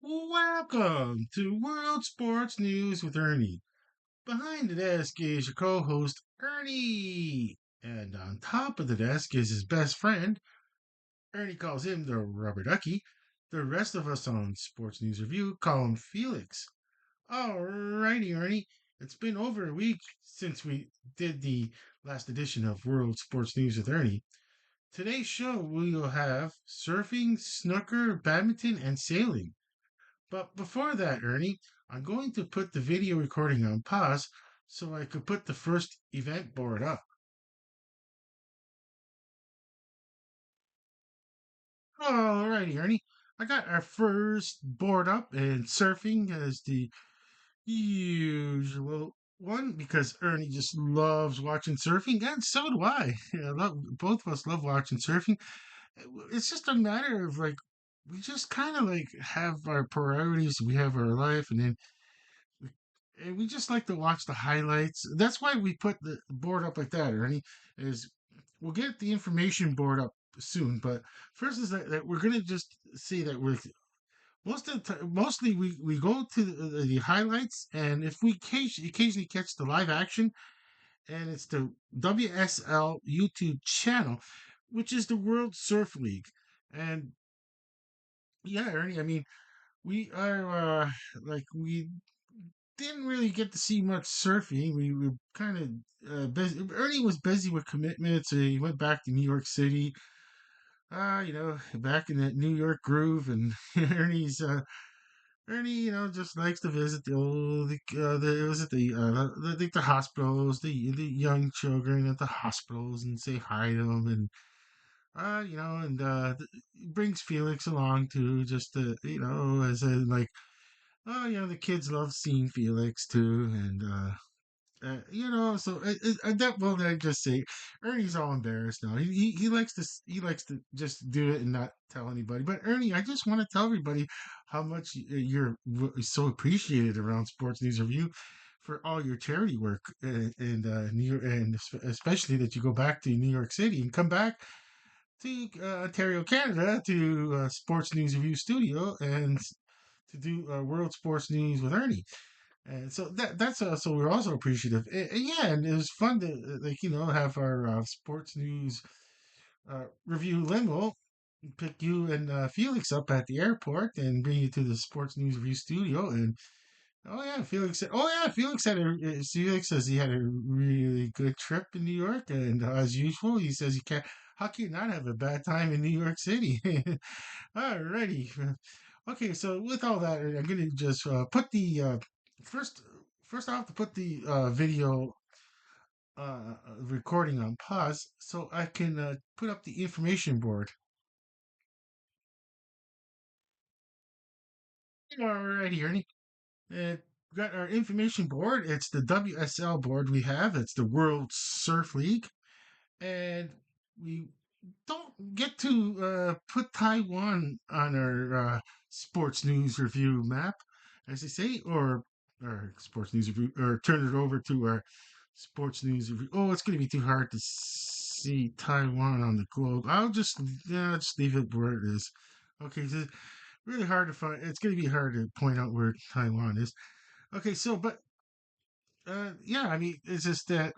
Welcome to World Sports News with Ernie. Behind the desk is your co host, Ernie. And on top of the desk is his best friend. Ernie calls him the rubber ducky. The rest of us on Sports News Review call him Felix. Alrighty, Ernie. It's been over a week since we did the last edition of World Sports News with Ernie. Today's show we will have surfing, snooker, badminton, and sailing. But before that, Ernie, I'm going to put the video recording on pause so I could put the first event board up. Alrighty, Ernie. I got our first board up, and surfing is the usual one because Ernie just loves watching surfing, and so do I. Both of us love watching surfing. It's just a matter of like, we just kind of like have our priorities, we have our life, and then and we just like to watch the highlights. That's why we put the board up like that, Ernie. Is we'll get the information board up soon, but first is that we're gonna just see that we're mostly we go to the highlights, and if we occasionally catch the live action, and it's the WSL YouTube channel, which is the World Surf League, and yeah, Ernie. I mean, we are we didn't really get to see much surfing. We were kind of busy. Ernie was busy with commitments. He went back to New York City. Back in that New York groove. And Ernie, just likes to visit the visit the hospitals, the young children at the hospitals, and say hi to them, and brings Felix along too, just to as a like. Oh, the kids love seeing Felix too, and so that will I just say, Ernie's all embarrassed now. He likes to he likes to just do it and not tell anybody. But Ernie, I just want to tell everybody how much you're so appreciated around Sports News Review for all your charity work and New York, and especially that you go back to New York City and come back to Ontario, Canada, to Sports News Review Studio and to do World Sports News with Ernie. And so that's so we're also appreciative. Yeah, and it was fun to have our sports news review limo pick you and Felix up at the airport and bring you to the sports news review studio. And Felix had Felix says he had a really good trip in New York, and as usual, he says he can't. How can you not have a bad time in New York City? Alrighty. Okay, so with all that, I'm gonna just put the first. First, I have to put the video recording on pause so I can put up the information board. Alrighty, Ernie. Uh, got our information board. It's the WSL board we have. It's the World Surf League, and we don't get to put Taiwan on our sports news review map, as they say, or sports news review, or turn it over to our sports news review. Oh, it's going to be too hard to see Taiwan on the globe. Just leave it where it is. Okay, so really hard to find. It's going to be hard to point out where Taiwan is. Okay, so but yeah, I mean, it's just that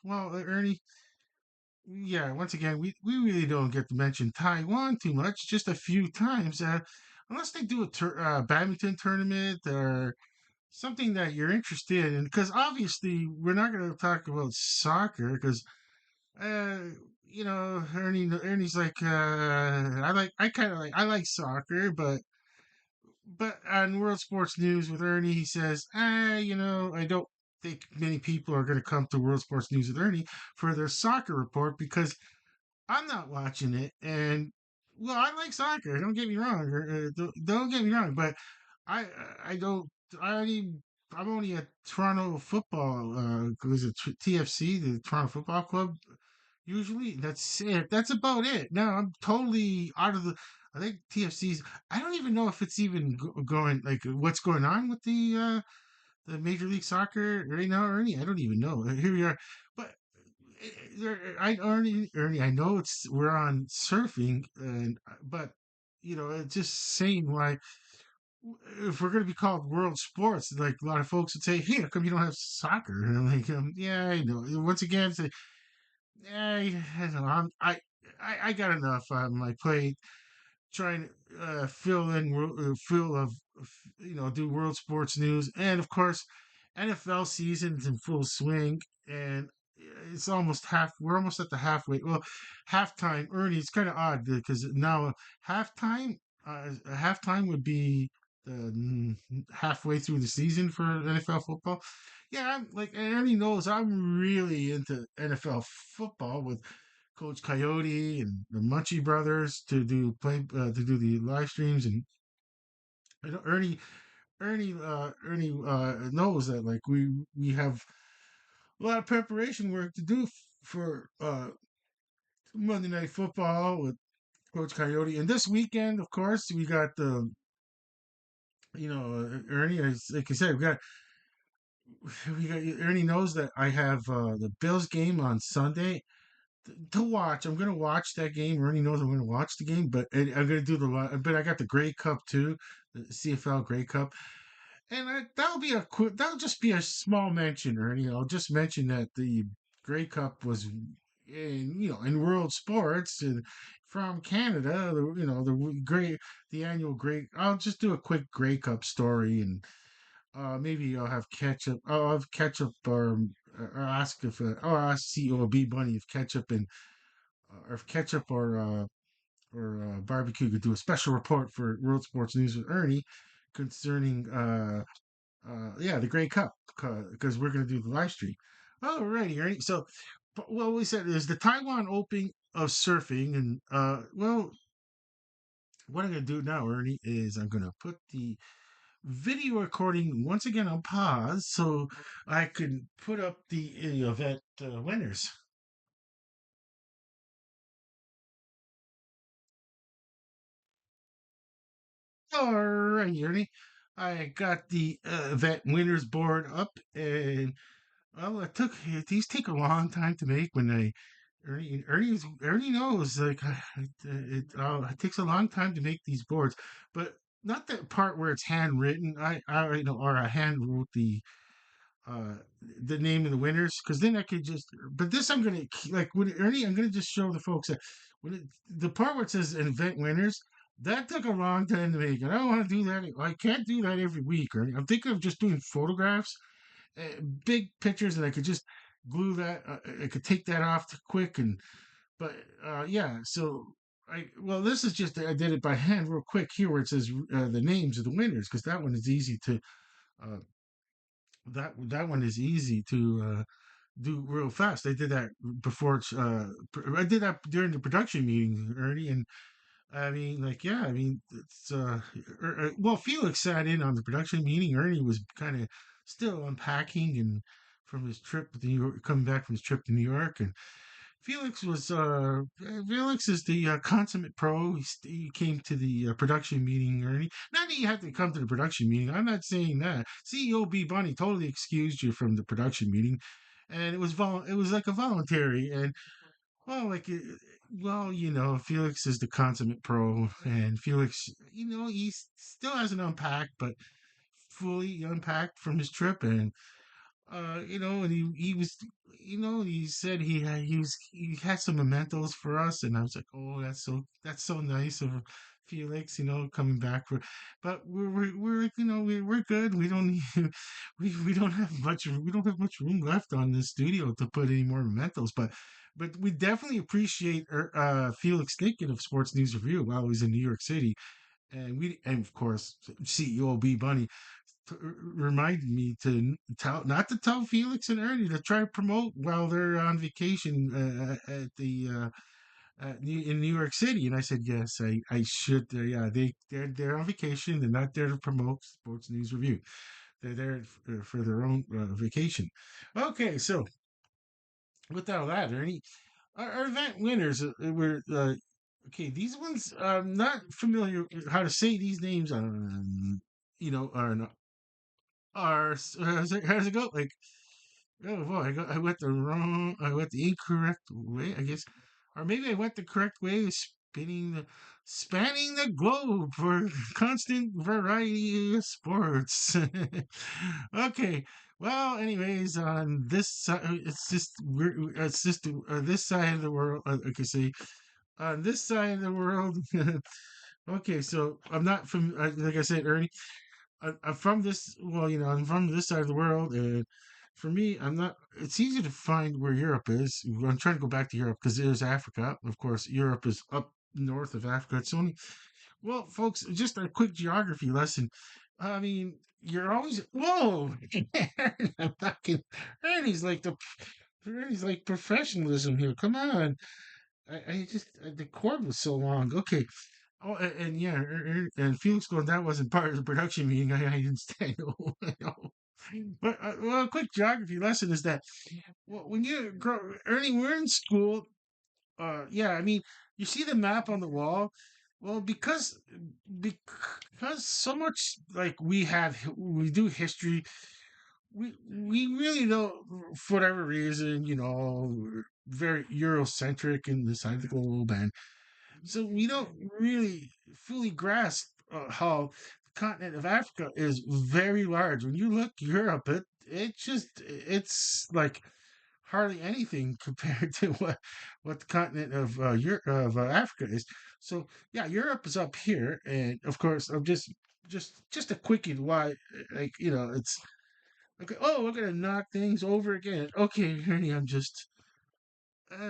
Ernie, yeah, once again, we really don't get to mention Taiwan too much, just a few times, unless they do a badminton tournament or something that you're interested in. Because obviously, we're not going to talk about soccer because, uh, Ernie's like, I like soccer, but on World Sports News with Ernie, he says, I don't think many people are going to come to World Sports News with Ernie for their soccer report because I'm not watching it, and well, I like soccer. Don't get me wrong. Don't get me wrong, but I I don't. I only I'm only a Toronto football. Was it TFC, the Toronto Football Club? Usually, that's it. That's about it. Now I'm totally out of the. I think TFC's. I don't even know if it's even going like what's going on with the Major League Soccer right now, Ernie. I don't even know. Here we are, but Ernie, I know we're on surfing, and but it's just saying why. if we're going to be called world sports, like a lot of folks would say, "Hey, how come you don't have soccer?" And I'm like, "Yeah, I know." Once again, say, "Yeah, I know. I got enough. I play trying to fill in fill of do world sports news, and of course NFL season's in full swing, and it's almost half. We're almost at the halfway. Well, halftime. Ernie, it's kind of odd because now halftime. Halftime would be halfway through the season for NFL football. Yeah, I'm like Ernie knows I'm really into NFL football with Coach Coyote and the Munchie brothers to do the live streams, and I know Ernie knows that like we have a lot of preparation work to do for Monday Night Football with Coach Coyote, and this weekend, of course, we got the Ernie. Like I said, we got Ernie knows that I have the Bills game on Sunday to watch. I'm gonna watch that game. Ernie knows I'm gonna watch the game, but I'm gonna do But I got the Grey Cup too, the CFL Grey Cup, and that'll be a quick. That'll just be a small mention, Ernie. I'll just mention that the Grey Cup was in world sports and from Canada. The annual Grey. I'll just do a quick Grey Cup story and. Maybe I'll have ketchup. I'll have ketchup or ask if or ask COB Bunny if ketchup and or if ketchup or barbecue could do a special report for World Sports News with Ernie concerning yeah, the Grey Cup because we're gonna do the live stream. Alrighty, Ernie. So what we said is the Taiwan Open of surfing, and well, what I'm gonna do now, Ernie, is I'm gonna put the video recording once again on pause so I can put up the event winners. All right, Ernie. I got the event winners board up, and well, these take a long time to make when I Ernie knows like it takes a long time to make these boards, but not the part where it's handwritten. I or I hand wrote uh the name of the winners because then I could just. But this I'm gonna like with Ernie. I'm gonna just show the folks that the part where it says event winners. That took a long time to make, and I don't want to do that. I can't do that every week, Ernie. I'm thinking of just doing photographs, big pictures, and I could just glue that. I could take that off quick, and but yeah. So this is just I did it by hand real quick here, where it says the names of the winners, because that one is easy to uh, that one is easy to do real fast. I did that before I did that during the production meeting, Ernie, and I mean, like, yeah, I mean, it's well, Felix sat in on the production meeting. Ernie was kind of still unpacking and from his trip to New York, coming back from his trip to New York, and Felix is the consummate pro. He came to the production meeting, Ernie. Not that you had to come to the production meeting. I'm not saying that. CEO B Bunny totally excused you from the production meeting, and it was like a voluntary. And well, Felix is the consummate pro, and Felix, he still hasn't unpacked, but fully unpacked from his trip, and and he was, he said he had some mementos for us, and I was like, oh, that's so nice of Felix, coming back but we're we're good. We don't need, we don't have much room left on the studio to put any more mementos, but we definitely appreciate Felix thinking of Sports News Review while he's in New York City, and of course CEO B Bunny reminded me to not to tell Felix and Ernie to try to promote while they're on vacation in New York City. And I said, yes, I should. Yeah, they're on vacation. They're not there to promote Sports News Review. They're there for their own vacation. Okay, so with all that, Ernie, our event winners were. Okay, these ones I'm not familiar with how to say these names. Are how does it go? Like, oh boy, I went the incorrect way, I guess, or maybe I went the correct way, spinning the. spanning the globe for constant variety of sports. Okay. Well, anyways, on this side, it's just this side of the world. I can say on this side of the world. Okay, so I'm not from like I said, Ernie. I'm from this. Well, I'm from this side of the world, and for me, I'm not. It's easy to find where Europe is. I'm trying to go back to Europe because there's Africa. Of course, Europe is up north of Africa. It's only well, folks, just a quick geography lesson. I mean, you're always whoa. I'm talking. Ernie's like the Ernie's like professionalism here. Come on. I just the cord was so long. Okay. Oh, and yeah, and Felix going, that wasn't part of the production meeting. I didn't stay. I know. But well, a quick geography lesson is that when you grow, Ernie, we're in school. Yeah, I mean, you see the map on the wall. Well, because so much like we do history. We really don't, for whatever reason, we're very Eurocentric in the side of the globe, and so we don't really fully grasp how the continent of Africa is very large. When you look Europe, it's like hardly anything compared to what the continent of Africa is. So yeah, Europe is up here, and of course, I'm just a quickie why, like it's okay. Oh, we're gonna knock things over again. Okay, Ernie, I'm just.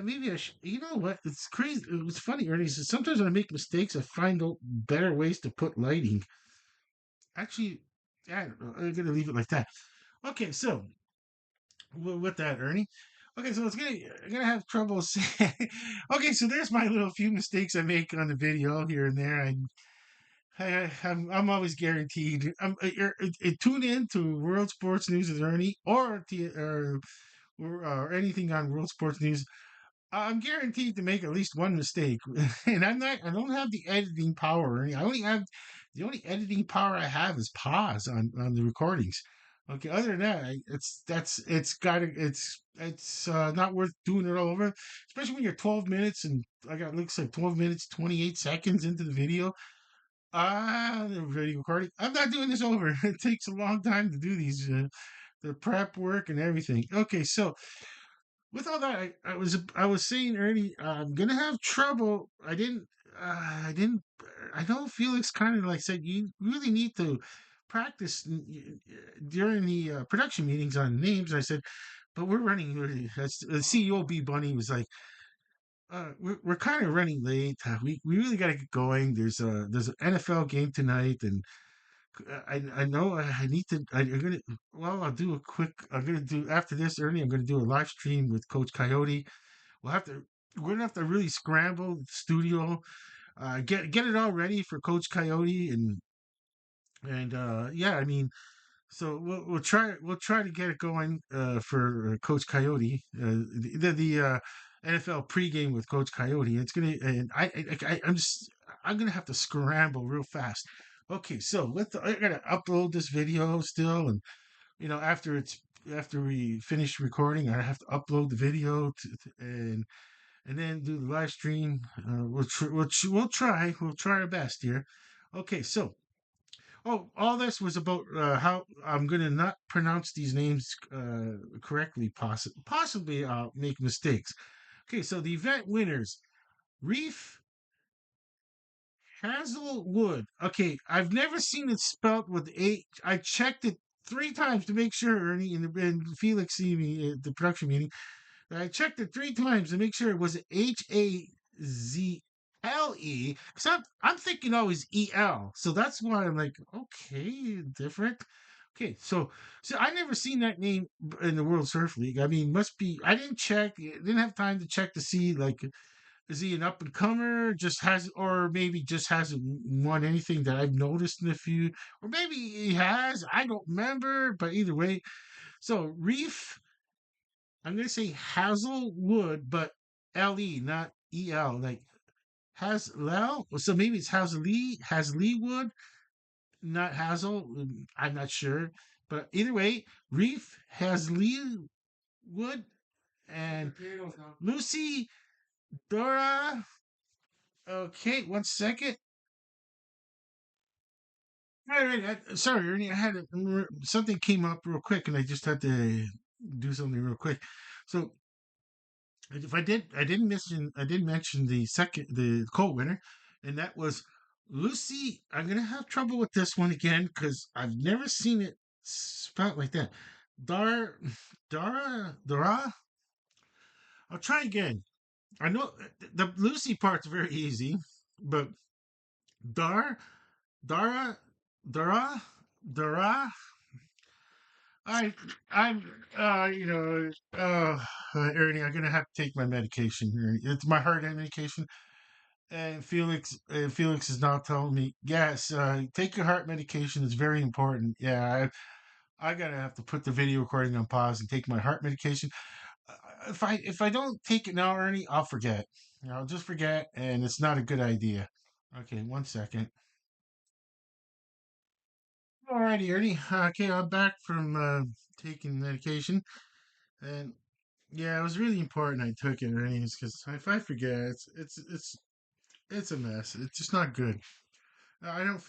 Maybe I should. You know what? It's crazy. It's funny, Ernie. So sometimes when I make mistakes, I find out better ways to put lighting. Actually, I don't know. I'm gonna leave it like that. Okay, so with that, Ernie. Okay, so I'm gonna have trouble saying. Okay, so there's my little few mistakes I make on the video here and there. I'm always guaranteed. Tune in to World Sports News with Ernie or anything on World Sports News. I'm guaranteed to make at least one mistake, and I don't have the editing power. I only have the only editing power I have is pause on the recordings. Okay, other than that, it's not worth doing it all over, especially when you're 12 minutes and I got looks like 12 minutes 28 seconds into the video. The video recording. I'm not doing this over. It takes a long time to do these, the prep work and everything. Okay, so with all that, I was saying, Ernie, I'm gonna have trouble. I didn't. I know Felix kind of like said you really need to practice during the production meetings on names. I said, but we're running. The CEO B Bunny was like, we're kind of running late. We really got to get going. There's an NFL game tonight, and I know I need to. I'm gonna. Well, I'll do a quick. I'm gonna do after this, Ernie. I'm gonna do a live stream with Coach Coyote. We'll have to. We're gonna have to really scramble the studio, get it all ready for Coach Coyote, and yeah, I mean, so we'll try to get it going for Coach Coyote, the NFL pregame with Coach Coyote. It's gonna and I'm gonna have to scramble real fast. Okay, so I gotta upload this video still, and after we finish recording, I have to upload the video and then do the live stream. We'll try our best here. Okay, so all this was about how I'm gonna not pronounce these names correctly. Possibly I'll make mistakes. Okay, so the event winners: Reef Hazelwood. Okay, I've never seen it spelled with H. I checked it 3 times to make sure, Ernie and Felix see me at the production meeting. I checked it 3 times to make sure it was Hazle. Because I'm thinking always EL. So that's why I'm like, okay, different. Okay, so I never seen that name in the World Surf League. I mean, must be. I didn't check. Didn't have time to check to see like is he an up and comer? Just has, or maybe just hasn't won anything that I've noticed in a few, or maybe he has. I don't remember, but either way. So Reef, I'm gonna say Hazelwood, but LE, not EL. Like Haslel. So maybe it's Hasleewood, not Hazel. I'm not sure. But either way, Reef Hasleewood and Lucy Dora. Okay, 1 second. All right, sorry, Ernie. I had something came up real quick, and I just had to do something real quick. So if I didn't mention the cold winner, and that was Lucy. I'm gonna have trouble with this one again because I've never seen it spelled like that. Dar, Dara. I'll try again. I know the Lucy part's very easy, but Dar, Dara, Dara, Dara. I, I'm, Ernie, I'm gonna have to take my medication. Ernie. It's my heart medication, and Felix is now telling me, yes, take your heart medication. It's very important. Yeah, I gotta have to put the video recording on pause and take my heart medication. If I don't take it now, Ernie, I'll forget. I'll just forget, and it's not a good idea. Okay, 1 second. Alrighty, Ernie. Okay, I'm back from taking medication, and yeah, it was really important I took it, Ernie, because if I forget, it's a mess. It's just not good. I don't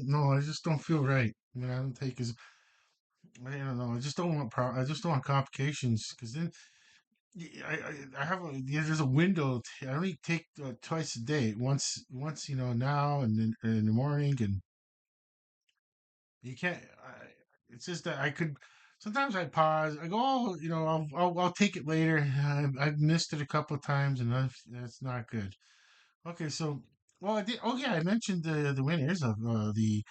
know. I just don't feel right when I don't take as. I don't know. I just don't want complications because then I have there's a window. I only take twice a day. Once now and then in the morning, and you can't. It's just that I could. Sometimes I pause. I go, oh, I'll take it later. I've missed it a couple of times, and that's not good. Okay, so well, I did. Oh yeah, I mentioned the winners of the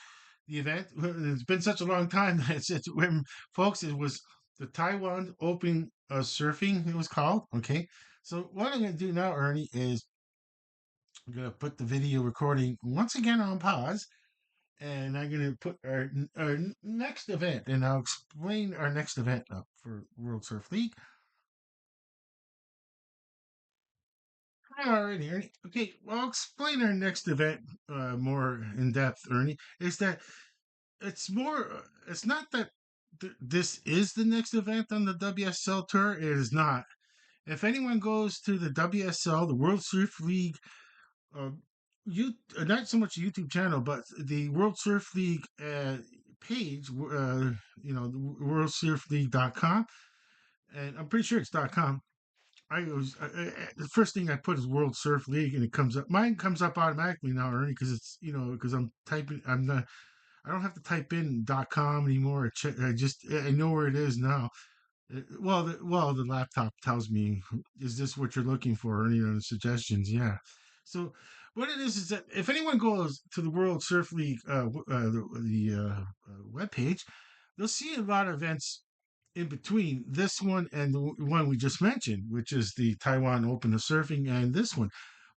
event. It's been such a long time that it's when folks. It was the Taiwan Open Surfing. It was called. Okay, so what I'm gonna do now, Ernie, is I'm gonna put the video recording once again on pause, and I'm gonna put our next event, and I'll explain our next event up for World Surf League. Alrighty, Ernie. Okay, well, I'll explain our next event more in depth, Ernie. Is that it's more it's not that this is the next event on the WSL tour. It is not. If anyone goes to the WSL, the World Surf League, uh, you not so much a YouTube channel, but the World Surf League page, worldsurfleague.com, and I'm pretty sure it's .com. The first thing I put is World Surf League, and it comes up. Mine comes up automatically now, Ernie, because it's because I'm typing. I'm not. I don't have to type in .com anymore. I know where it is now. The laptop tells me, is this what you're looking for? The suggestions. Yeah. So what it is that if anyone goes to the World Surf League web page, they'll see a lot of events in between this one and the one we just mentioned, which is the Taiwan Open of Surfing and this one.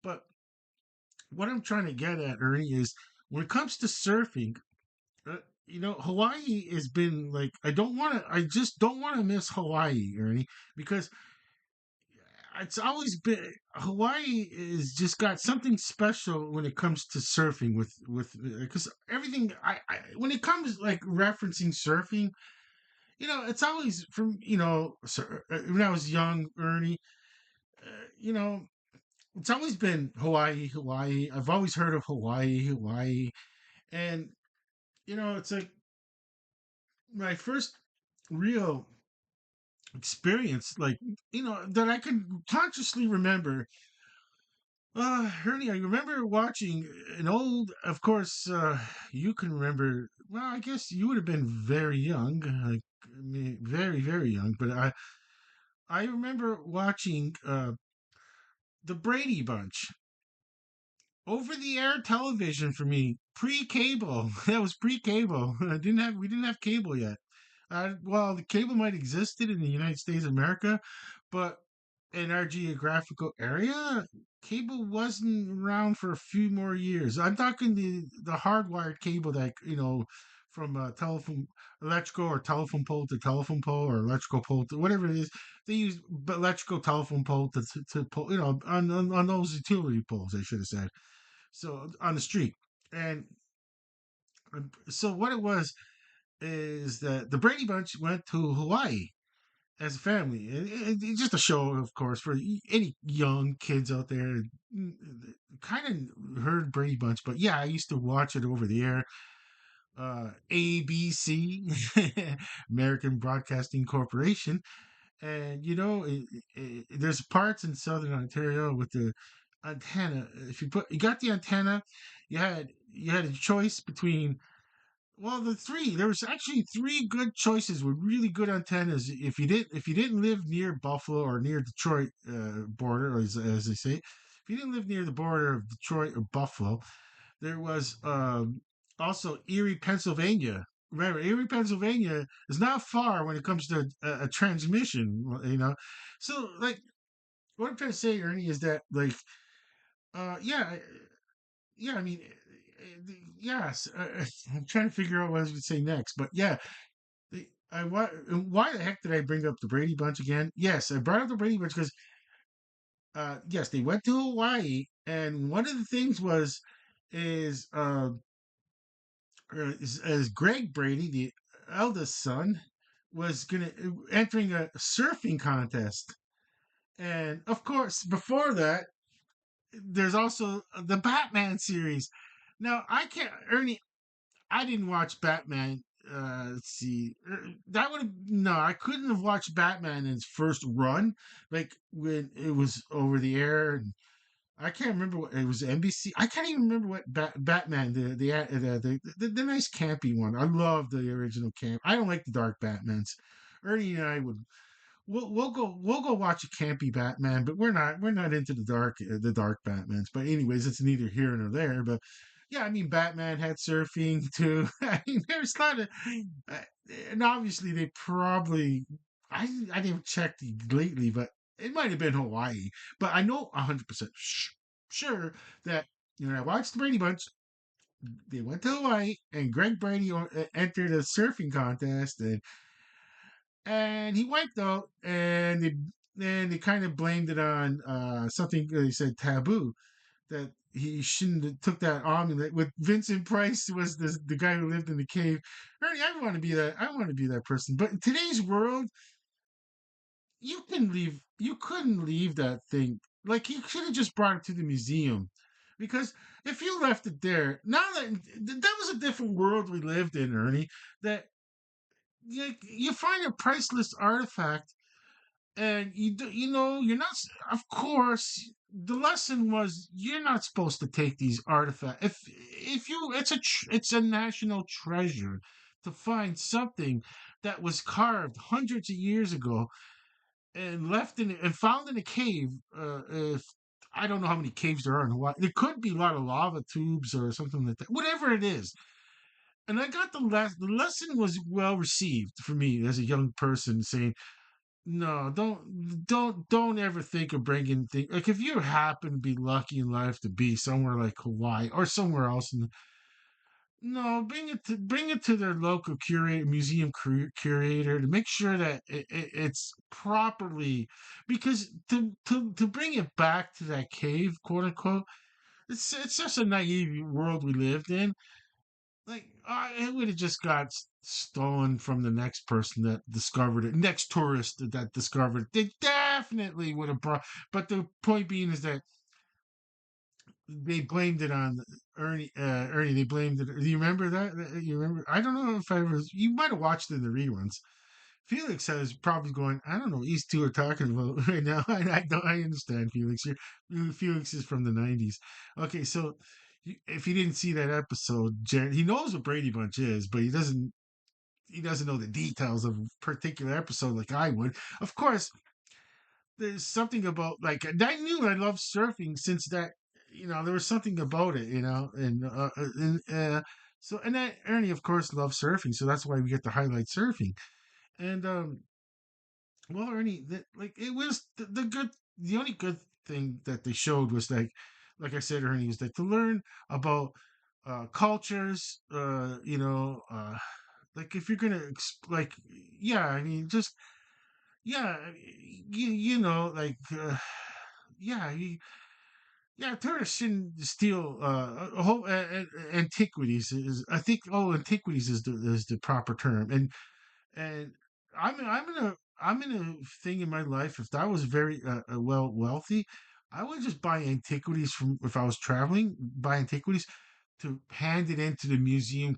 But what I'm trying to get at, Ernie, is when it comes to surfing, uh, Hawaii has been like I just don't want to miss Hawaii, Ernie, because it's always been Hawaii is just got something special when it comes to surfing with because everything when it comes like referencing surfing, it's always from when I was young, Ernie, you know, it's always been Hawaii, Hawaii. I've always heard of Hawaii, Hawaii, and it's like my first real experience, like that I can consciously remember. Ernie, I remember watching an old. Of course, you can remember. Well, I guess you would have been very young, like very, very young. But I remember watching the Brady Bunch over the air television for me, pre-cable. That was pre-cable. We didn't have cable yet. Well, the cable might existed in the United States of America, but in our geographical area, cable wasn't around for a few more years. I'm talking the hardwired cable that from telephone electrical or telephone pole to telephone pole or electrical pole to whatever it is. They use electrical telephone pole to pull on those utility poles. I should have said so on the street. And so what it was is that the Brady Bunch went to Hawaii, as a family. It's just a show, of course, for any young kids out there. Kind of heard Brady Bunch, but yeah, I used to watch it over the air. ABC, American Broadcasting Corporation, and there's parts in Southern Ontario with the antenna. If you got the antenna, you had a choice between, well, there was actually three good choices with really good antennas. If you didn't live near Buffalo or near Detroit border, or as they say, if you didn't live near the border of Detroit or Buffalo, there was also Erie, Pennsylvania. Remember, Erie, Pennsylvania is not far when it comes to a transmission. So like what I'm trying to say, Ernie, is that like yeah, yeah, I mean, yes. I'm trying to figure out what I was going to say next, but yeah, why the heck did I bring up the Brady Bunch again? Yes, I brought up the Brady Bunch because yes, they went to Hawaii, and one of the things was is as Greg Brady, the eldest son, was gonna entering a surfing contest, and of course, before that, there's also the Batman series. Now, I can't, Ernie. I didn't watch Batman. Let's see. That would have no. I couldn't have watched Batman in its first run, like when it was over the air. And I can't remember what it was. NBC. I can't even remember what Batman the nice campy one. I love the original camp. I don't like the dark Batmans. Ernie and I would we'll go watch a campy Batman, but we're not into the dark Batmans. But anyways, it's neither here nor there. But yeah, I mean, Batman had surfing too. I mean, there's a lot of, uh, and obviously they probably I didn't check lately, but it might have been Hawaii. But I know 100% sure that I watched the Brady Bunch. They went to Hawaii, and Greg Brady entered a surfing contest, and he wiped out, and they kind of blamed it on something they said taboo, that he shouldn't have took that omelet. With Vincent Price was the guy who lived in the cave. Ernie, I want to be that. I want to be that person. But in today's world, you couldn't leave that thing. Like, you should have just brought it to the museum, because if you left it there, now that was a different world we lived in, Ernie. That you find a priceless artifact, and you're not. Of course, the lesson was you're not supposed to take these artifacts. If you, it's a national treasure to find something that was carved hundreds of years ago and left in and found in a cave. If I don't know how many caves there are in Hawaii, there could be a lot of lava tubes or something like that. Whatever it is, and I got the lesson was well received for me as a young person, saying, no, don't ever think of bringing things, like, if you happen to be lucky in life to be somewhere like Hawaii or somewhere else. No, bring it to their local museum curator to make sure that it's properly, because to bring it back to that cave, quote unquote, it's just a naive world we lived in. Like, it would have just got stolen from the next person that discovered it, next tourist that discovered it. They definitely would have brought. But the point being is that they blamed it on Ernie. Ernie, they blamed it. Do you remember that? You remember? I don't know if I was. You might have watched it in the reruns. Felix is probably going, I don't know what these two are talking about right now. I don't. I understand, Felix. Felix is from the '90s. Okay, so if he didn't see that episode, Jared, he knows what Brady Bunch is, but he doesn't know the details of a particular episode like I would. Of course, there's something about, like, I knew I loved surfing since that. There was something about it, and that Ernie, of course, loves surfing, so that's why we get to highlight surfing. And well, Ernie, like, it was the only good thing that they showed was, like I said, Ernie, is that to learn about cultures, like, if you're gonna like, yeah, I mean, just, yeah, like, yeah, yeah, tourists shouldn't steal a whole antiquities. I think, antiquities is the proper term. And I'm I'm in a thing in my life. If I was very wealthy, I would just buy antiquities from if I was traveling, buy antiquities to hand it into the museum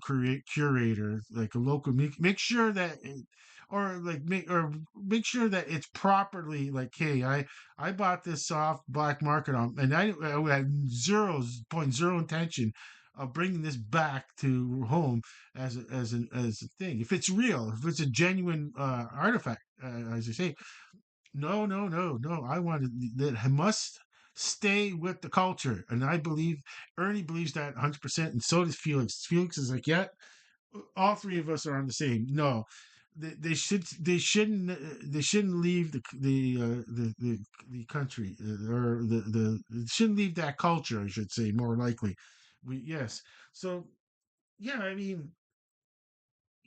curator, like a local, make sure that, or like make sure that it's properly like, hey, I bought this off black market on, and I had 0.0 intention of bringing this back to home as a thing. If it's real, if it's a genuine artifact, as I say, no, no, no, no. I wanted that must stay with the culture, and I believe Ernie believes that 100%, and so does Felix. Felix is like, yeah, all three of us are on the same. No, they shouldn't leave the country, or they shouldn't leave that culture. I should say more likely. We Yes. So yeah, I mean,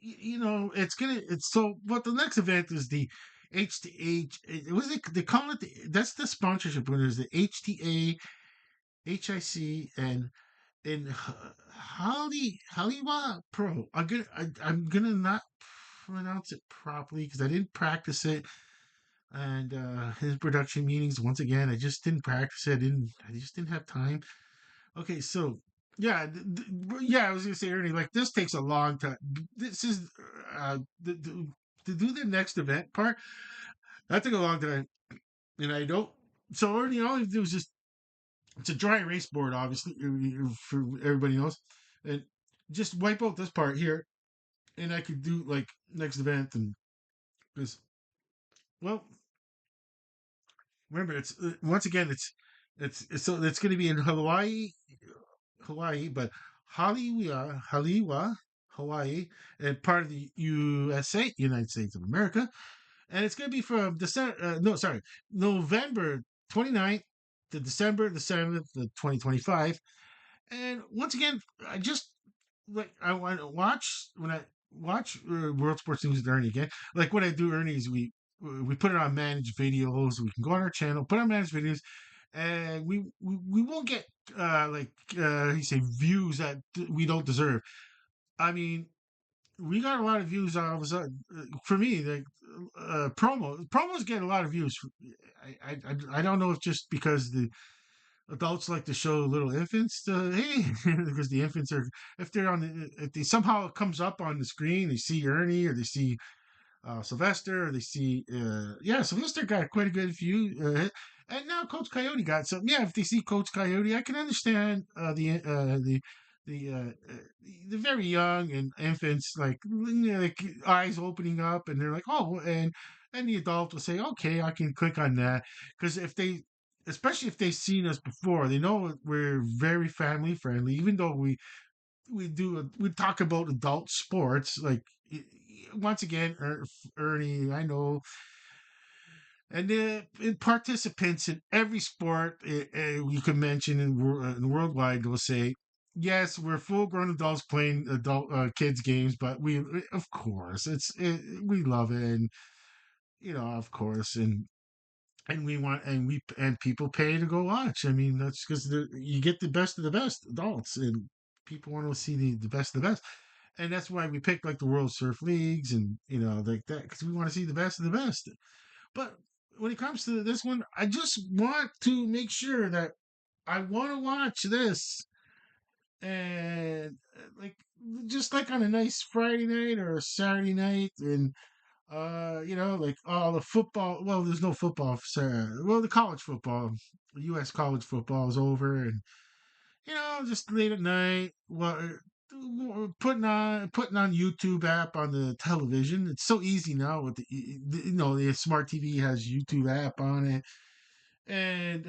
it's so. But the next event is the HTH. It was they call it that's the sponsorship winner is the HTA, HIC, and Haliwa Pro. I'm gonna not pronounce it properly because I didn't practice it. And his production meetings, once again, I just didn't practice it. I just didn't have time. Okay, so yeah, yeah, I was gonna say, Ernie, like this takes a long time. This is to do the next event part. That took a long time, and I don't. So Ernie, all you do is just it's a dry erase board, obviously, for everybody knows, and just wipe out this part here, and I could do like next event, and because well, remember it's once again it's so it's going to be in Hawaii, but Haliwa, Hawaii, and part of the USA, United States of America. And it's going to be from December, no, sorry, November 29th to December the 7th of 2025. And once again, I just like I want to watch when I watch World Sports News with Ernie again. Like what I do, Ernie, is we put it on managed videos. We can go on our channel, put on managed videos, and we won't get you say views that we don't deserve. I mean, we got a lot of views all of a sudden. For me, like promos get a lot of views. I don't know if just because the adults like to show little infants to hey because the infants are if they're on if they somehow it comes up on the screen, they see Ernie or they see Sylvester, or they see, yeah, Sylvester got quite a good view, and now Coach Coyote got some. Yeah, if they see Coach Coyote, I can understand the the very young and infants like like eyes opening up, and they're like, oh, and the adult will say, okay, I can click on that because if they. Especially if they've seen us before, they know we're very family friendly. Even though we talk about adult sports like once again Ernie, I know, and participants in every sport you can mention in worldwide will say yes, we're full grown adults playing adult kids games, but we of course we love it, and of course, and we want and people pay to go watch. I mean, that's because you get the best of the best adults, and people want to see the best of the best, and that's why we pick like the World Surf Leagues and like that because we want to see the best of the best. But when it comes to this one, I just want to make sure that I want to watch this, and like just like on a nice Friday night or a Saturday night, and like all the football. Well, there's no football. Well, the college football, U.S. college football is over, and just late at night, putting on YouTube app on the television. It's so easy now with the smart TV has YouTube app on it, and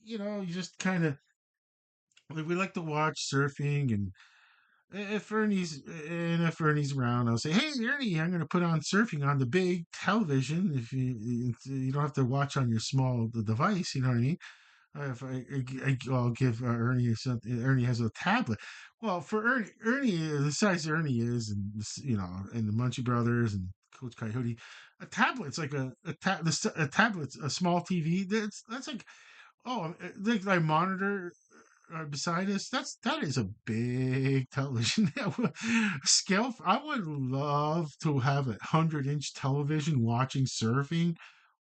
you just kind of like we like to watch surfing, and if Ernie's around, I'll say, "Hey, Ernie, I'm going to put on surfing on the big television. If you don't have to watch on your small device, you know what I mean." If I'll give Ernie something. Ernie has a tablet. Well, for Ernie, the size Ernie is, and and the Munchie Brothers and Coach Coyote, a tablet's like a tablet's a small TV. That's like like my monitor. beside us, that is a big television scale. I would love to have a 100-inch television watching surfing.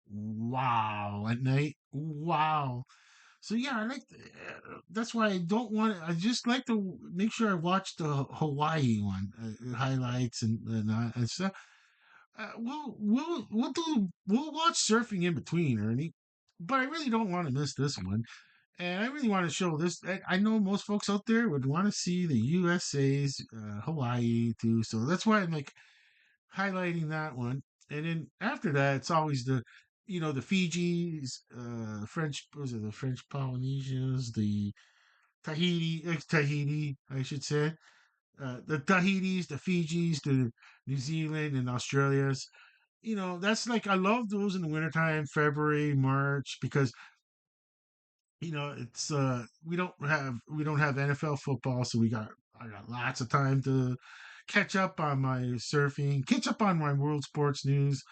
Wow, at night. Wow. So yeah, that's why I don't want. I just like to make sure I watch the Hawaii one, highlights and stuff. We'll watch surfing in between, Ernie. But I really don't want to miss this one, and I really want to show this. I know most folks out there would want to see the USA's Hawaii too, so that's why I'm like highlighting that one. And then after that, it's always the Fijis, French, was it the French Polynesians, the Tahiti, I should say, the Tahitis, the Fijis, the New Zealand and Australia's. That's like I love those in the wintertime, February, March, because it's we don't have NFL football, so I got lots of time to catch up on my surfing, catch up on my world sports news,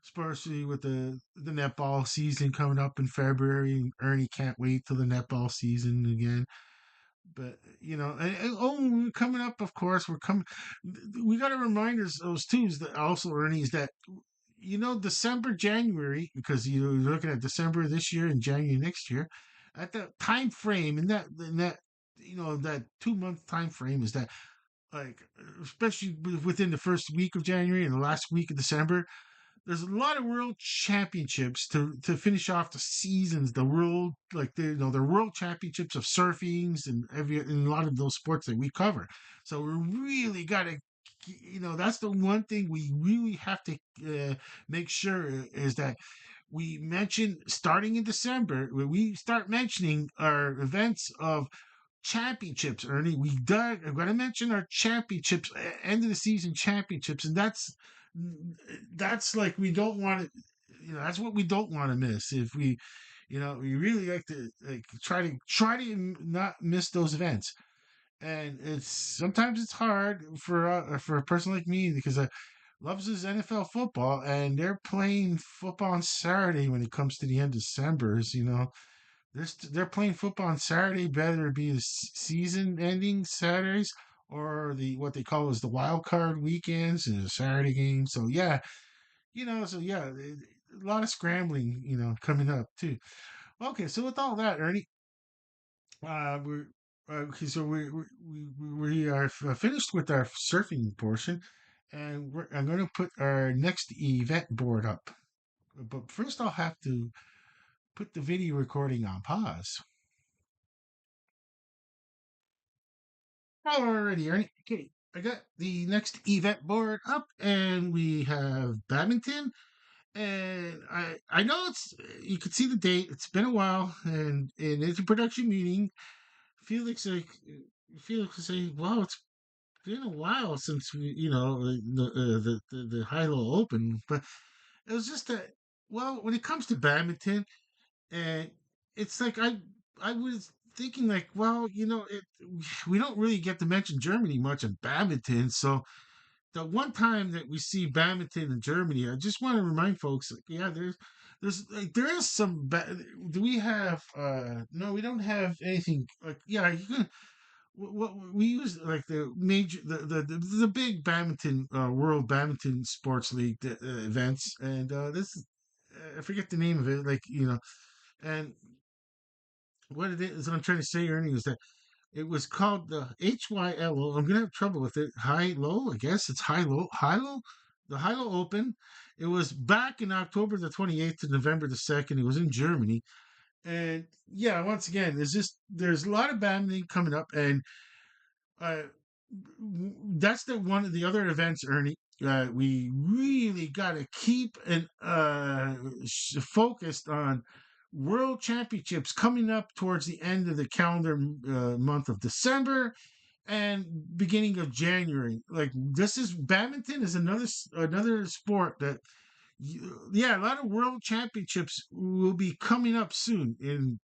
especially with the netball season coming up in February. Ernie can't wait till the netball season again. But coming up, of course, we're coming. We got to remind ourselves too is that also Ernie is that December, January, because you're looking at December this year and January next year, at that time frame, in that 2 month time frame is that like especially within the first week of January and the last week of December, there's a lot of world championships to finish off the seasons. The world like the world championships of surfings and a lot of those sports that we cover. So we really got to that's the one thing we really have to make sure is that we mention starting in December when we start mentioning our events of championships, Ernie. I'm going to mention our championships, end of the season championships, and that's like we don't want to. That's what we don't want to miss. If we really like to try to not miss those events. And sometimes it's hard for a person like me because I loves his NFL football, and they're playing football on Saturday when it comes to the end of December's. They're playing football on Saturday. Better be the season ending Saturdays or the what they call is the wild card weekends and the Saturday game. So yeah, a lot of scrambling, coming up too. Okay, so with all that, Ernie, we're okay. So we are finished with our surfing portion, and I'm going to put our next event board up. But first, I'll have to put the video recording on pause. Alrighty, Ernie. Okay, I got the next event board up, and we have badminton. And I know you can see the date. It's been a while, and it's a production meeting. Felix like Felix is saying, "Wow, it's been a while since the high low open." But it was just that. Well, when it comes to badminton, and it's like I was thinking like, well, we don't really get to mention Germany much in badminton. So the one time that we see badminton in Germany, I just want to remind folks, like, yeah, there is some. Do we have? No, we don't have anything. Like, yeah, you can. What we use like the major, the big badminton, World Badminton Sports League events, and I forget the name of it. Like and what it is I'm trying to say, Ernie, is that it was called the HYLO. I'm gonna have trouble with it. High low, I guess it's high low, the high low open. It was back in October the 28th to November the 2nd. It was in Germany, and yeah, once again, there's a lot of badminton coming up, and uh, that's the one of the other events, Ernie. We really got to keep and focused on World Championships coming up towards the end of the calendar month of December and beginning of January. Like this is badminton is another sport that yeah, a lot of World Championships will be coming up soon and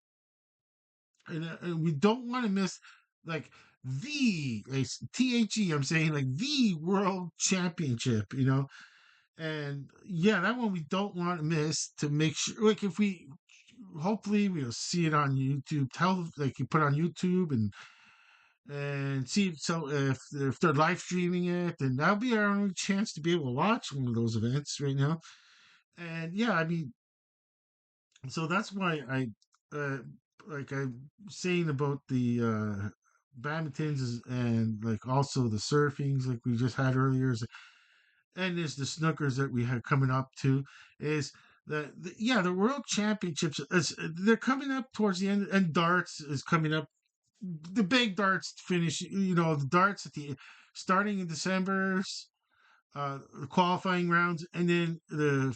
we don't want to miss like THE. I'm saying like the World Championship, and yeah, that one we don't want to miss to make sure. Like if we hopefully we'll see it on YouTube. Tell like you put on YouTube and see so if they're live streaming it, then that'll be our only chance to be able to watch one of those events right now. And yeah, I mean, so that's why uh, like I'm saying about the badmintons and like also the surfings like we just had earlier, and there's the snookers that we had coming up too. Is yeah, the world championships they're coming up towards the end, and darts is coming up. The big darts finish, the darts at the starting in December, the qualifying rounds, and then the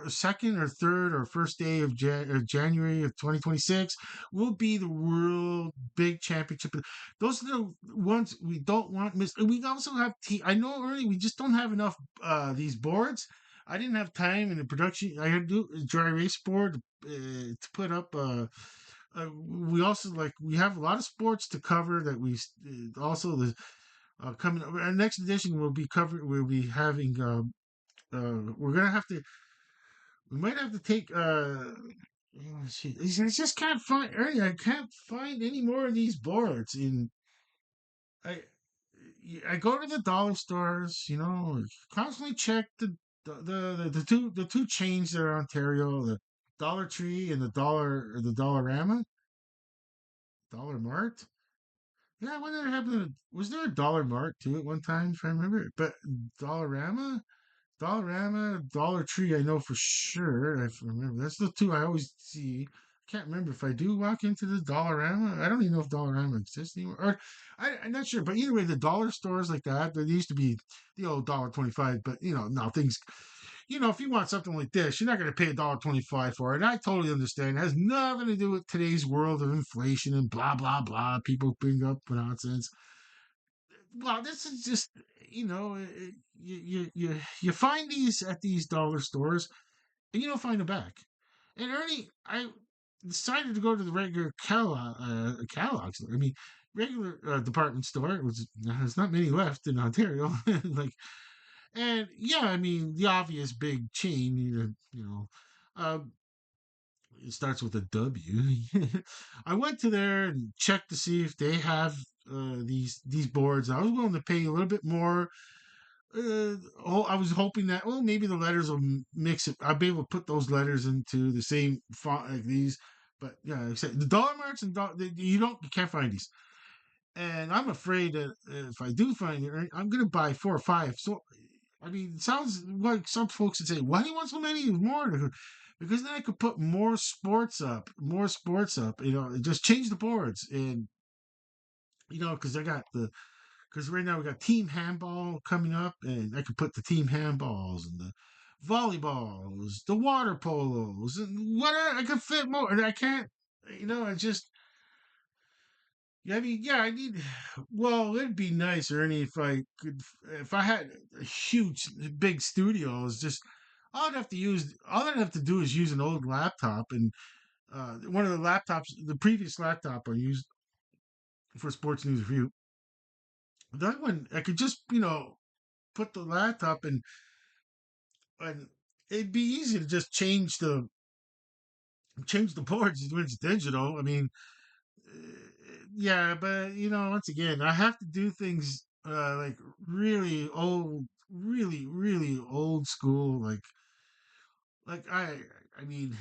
second or third or first day of January of 2026 will be the world big championship. Those are the ones we don't want missed. And we also have I know Ernie, we just don't have enough these boards. I didn't have time in the production. I had to do a dry erase board to put up. We also like we have a lot of sports to cover that we also the coming up. Our next edition will be covered. We'll be having. We're gonna have to. We might have to take. I just can't find. Ernie, I can't find any more of these boards. I I go to the dollar stores. Constantly check the two chains that are Ontario, the Dollar Tree and the Dollarama, Dollar Mart. Yeah, I wonder what happened. Was there a Dollar Mart too at one time, if I remember? But Dollarama, Dollar Tree, I know for sure. If I remember, that's the two I always see. Can't remember if I do walk into the Dollarama. I don't even know if Dollarama exists anymore. Or I'm not sure. But either way, the dollar stores like that, there used to be the old $1.25. But now things. If you want something like this, you're not going to pay $1.25 for it. And I totally understand. It has nothing to do with today's world of inflation and blah blah blah. People bring up nonsense. Well, this is just you find these at these dollar stores and you don't find them back. And Ernie, I decided to go to the regular catalog store. I mean, regular department store. There's not many left in Ontario. Like, and yeah, I mean the obvious big chain. Uh, it starts with a W. I went to there and checked to see if they have these boards. I was willing to pay a little bit more. I was hoping that maybe the letters will mix it. I'll be able to put those letters into the same font like these. But yeah, like I said, the dollar marks and you can't find these. And I'm afraid that if I do find it, right, I'm gonna buy 4 or 5. So I mean, it sounds like some folks would say, "Why do you want so many more?" Because then I could put more sports up. Just change the boards, and because because right now we got team handball coming up, and I could put the team handballs and the volleyballs, the water polos, and whatever. I could fit more, and I can't. I just. Yeah, I mean, yeah, I need. Well, it'd be nice, Ernie, if I had a huge, big studio. It's just, all I'd have to do is use an old laptop, and one of the laptops, the previous laptop I used for Sports News Review. That one, I could just, put the laptop and it'd be easy to just change the boards when it's digital. I mean, yeah, but once again, I have to do things like really, really old school. Like I mean,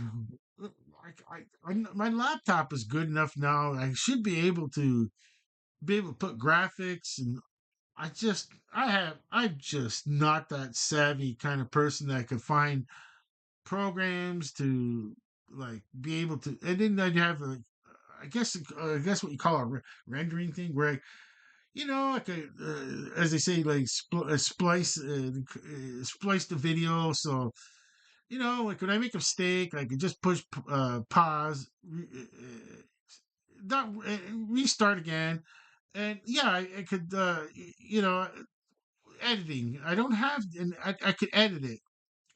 my laptop is good enough now. I should be able to put graphics, and I'm just not that savvy kind of person that could find programs to like be able to, and then I'd have I guess what you call a rendering thing where like as they say, like splice the video. So like when I make a mistake, I can just push pause, not restart again, and yeah, I could editing. I don't have, and I could edit it.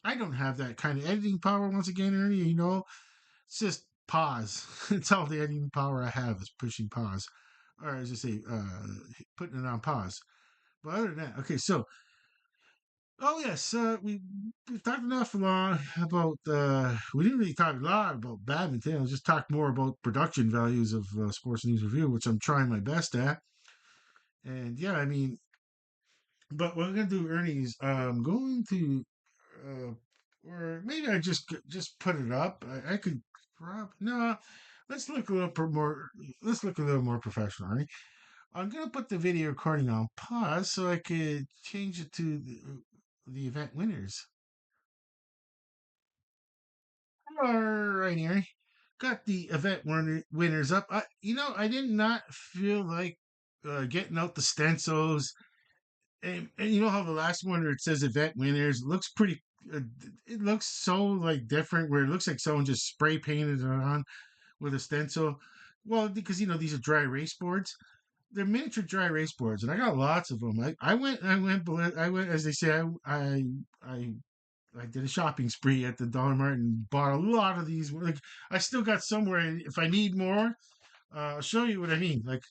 I don't have that kind of editing power. Once again, Ernie, it's just pause. It's all the editing power I have is pushing pause, or as I say, putting it on pause. But other than that, okay. So Oh yes, we've talked enough long about. We didn't really talk a lot about badminton. I'll just talk more about production values of Sports News Review, which I'm trying my best at. And yeah, I mean, but what I'm gonna do, Ernie, is I'm going to, uh, or maybe I just put it up. I could no. Let's look a little more. Let's look a little more professional, Ernie. I'm gonna put the video recording on pause so I could change it to the event winners. All right, Ernie. Got the winners up. I did not feel like getting out the stencils. And you know how the last one where it says event winners looks pretty. It looks so like different, where it looks like someone just spray painted it on with a stencil. Well, because these are dry erase boards. They're miniature dry erase boards, and I got lots of them. I went, as they say, I I did a shopping spree at the Dollar Mart and bought a lot of these. Like, I still got somewhere, and if I need more, I'll show you what I mean. Like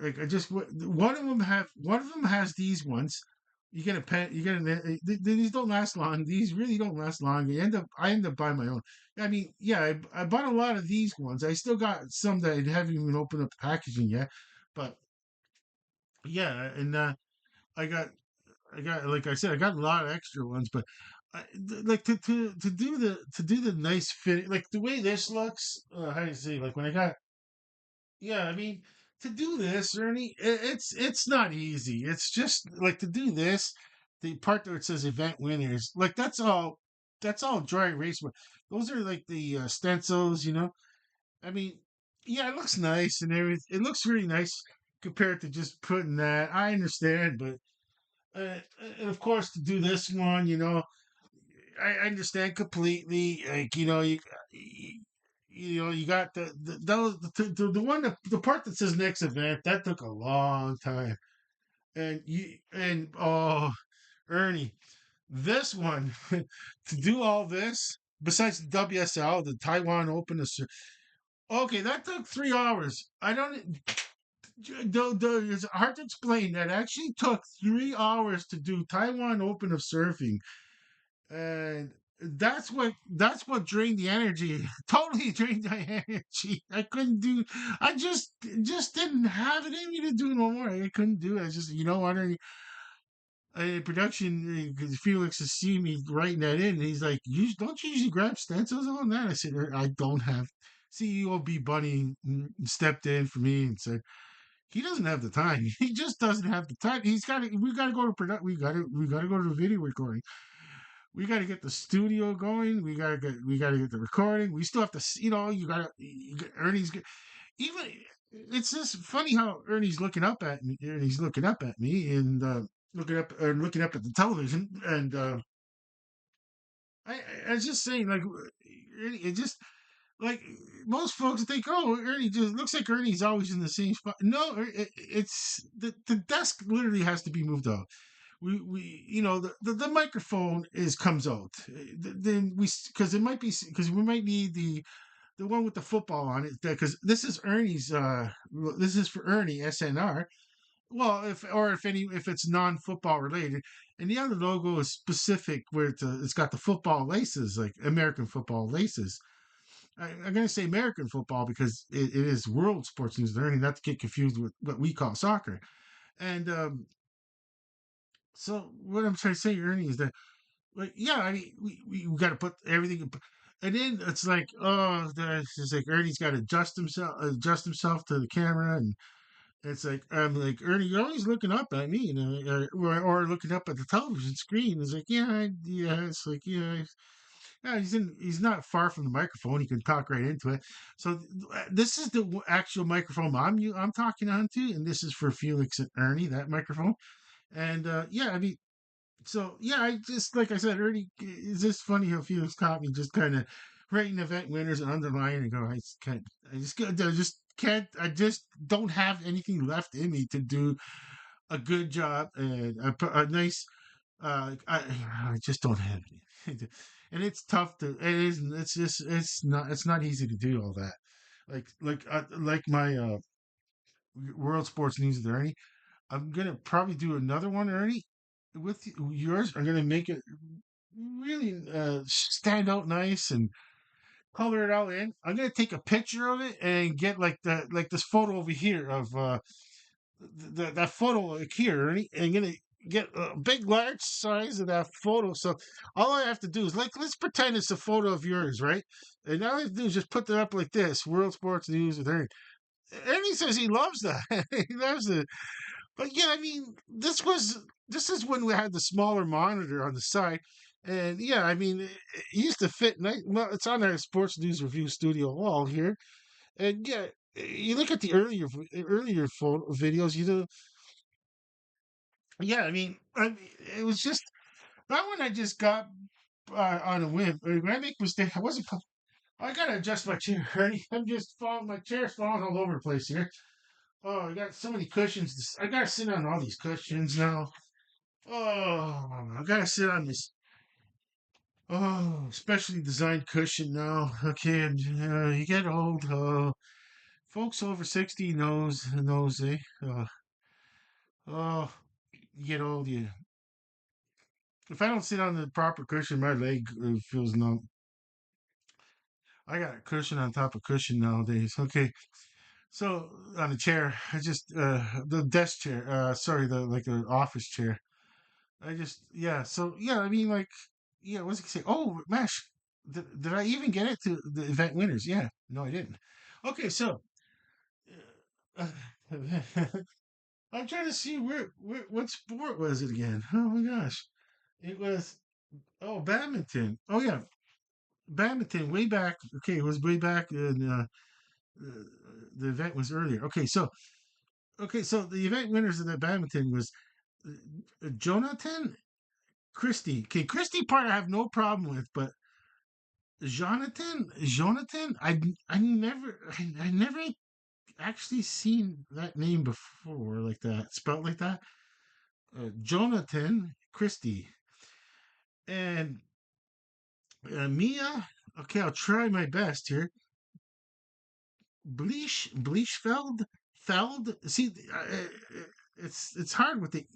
I just one of them has these ones. You get a pen. You get these don't last long. These really don't last long. I end up buying my own. I mean, yeah, I bought a lot of these ones. I still got some that I haven't even opened up the packaging yet. But yeah, and I got like I said, I got a lot of extra ones, but like to do the nice fit, like the way this looks. How do you say? Like when I got yeah, I mean to do this, Ernie, it's not easy. It's just like to do this. The part where it says event winners, like that's all dry erase. Those are like the stencils, I mean, yeah, it looks nice and everything. It looks really nice compared to just putting that. I understand, but and of course, to do this one, I understand completely. Like, you got the one the part that says next event that took a long time, and oh, Ernie, this one to do all this besides the WSL, the Taiwan Open, okay, that took 3 hours. I don't. It's hard to explain. That actually took 3 hours to do Taiwan Open of surfing, and that's what drained the energy. Totally drained my energy. I couldn't do. I just didn't have it in me to do no more. I couldn't do it. I just what production Felix has seen me writing that in. And he's like, "You don't you usually grab stencils on that?" I said, "I don't have." CEOB Bunny stepped in for me and said he doesn't have the time. He just doesn't have the time. He's got to. We got to go to production. We got to go to the video recording. We got to get the studio going. We got to get the recording. We still have to, Ernie's even. It's just funny how Ernie's looking up at me. Ernie's looking up at me and looking up at the television. And I was just saying, like, it just like most folks think, oh, Ernie just looks like Ernie's always in the same spot. No, it's the desk literally has to be moved out. The microphone is comes out. Then because it might be because we might need the one with the football on it because this is for Ernie SNR. Well, if it's non-football related, and the other logo is specific where it's got the football laces, like American football laces. I'm going to say American football because it is world sports news learning, not to get confused with what we call soccer. And so what I'm trying to say, Ernie, is that like yeah, I mean we got to put everything, and then it's like it's like Ernie's got to adjust himself to the camera, and it's like I'm like Ernie, you're always looking up at me, or looking up at the television screen. It's like yeah, it's like yeah, he's not far from the microphone. He can talk right into it. So this is the actual microphone I'm talking onto, and this is for Felix and Ernie, that microphone. And yeah, I mean, so yeah, I just like I said, Ernie, it's just funny how Felix caught me just kind of writing event winners and underlining and go, I just don't have anything left in me to do a good job and a nice I just don't have any. And it's tough to it is it's just it's not easy to do all that. Like my world sports news with Ernie. I'm gonna probably do another one, Ernie. with yours are gonna make it really stand out nice and color it all in. I'm gonna take a picture of it and get like this photo over here of that photo like here, Ernie. And I'm gonna get a big large size of that photo. So all I have to do is like let's pretend it's a photo of yours, right? And all I have to do is just put that up like this: World Sports News with Ernie. Ernie says he loves that. He loves it. But yeah, I mean, this is when we had the smaller monitor on the side, and yeah, I mean, it used to fit nice. Well, it's on our Sports News Review studio wall here, and yeah, you look at the earlier photo videos, you know, yeah, I mean, it was just that one I just got on a whim. When I make mistake, I wasn't. I gotta adjust my chair, Ernie. I'm just falling. My chair's falling all over the place here. Oh, I got so many cushions. I gotta sit on all these cushions now. Oh, I gotta sit on this. Oh, specially designed cushion now. Okay, and you get old. Folks over 60 knows, eh? Oh, you get old. You if I don't sit on the proper cushion, my leg feels numb. I got a cushion on top of cushion nowadays. Okay, so on a chair, I just the desk chair. Sorry, the like the office chair. I just yeah. So yeah, I mean like yeah. What's it say? Oh, Mash. Did I even get it to the event winners? Yeah. No, I didn't. Okay, so uh, I'm trying to see where what sport was it again? Oh my gosh, it was badminton. Oh yeah, badminton. Way back. Okay, it was way back. Uh, the event was earlier. Okay, so the event winners of the badminton was Jonathan Christie. Okay, Christie part I have no problem with, but Jonathan, I never actually seen that name before, like that, spelled like that. Jonathan Christie and Mia. Okay, I'll try my best here. Bleachfeld, Feld. See, it's hard with the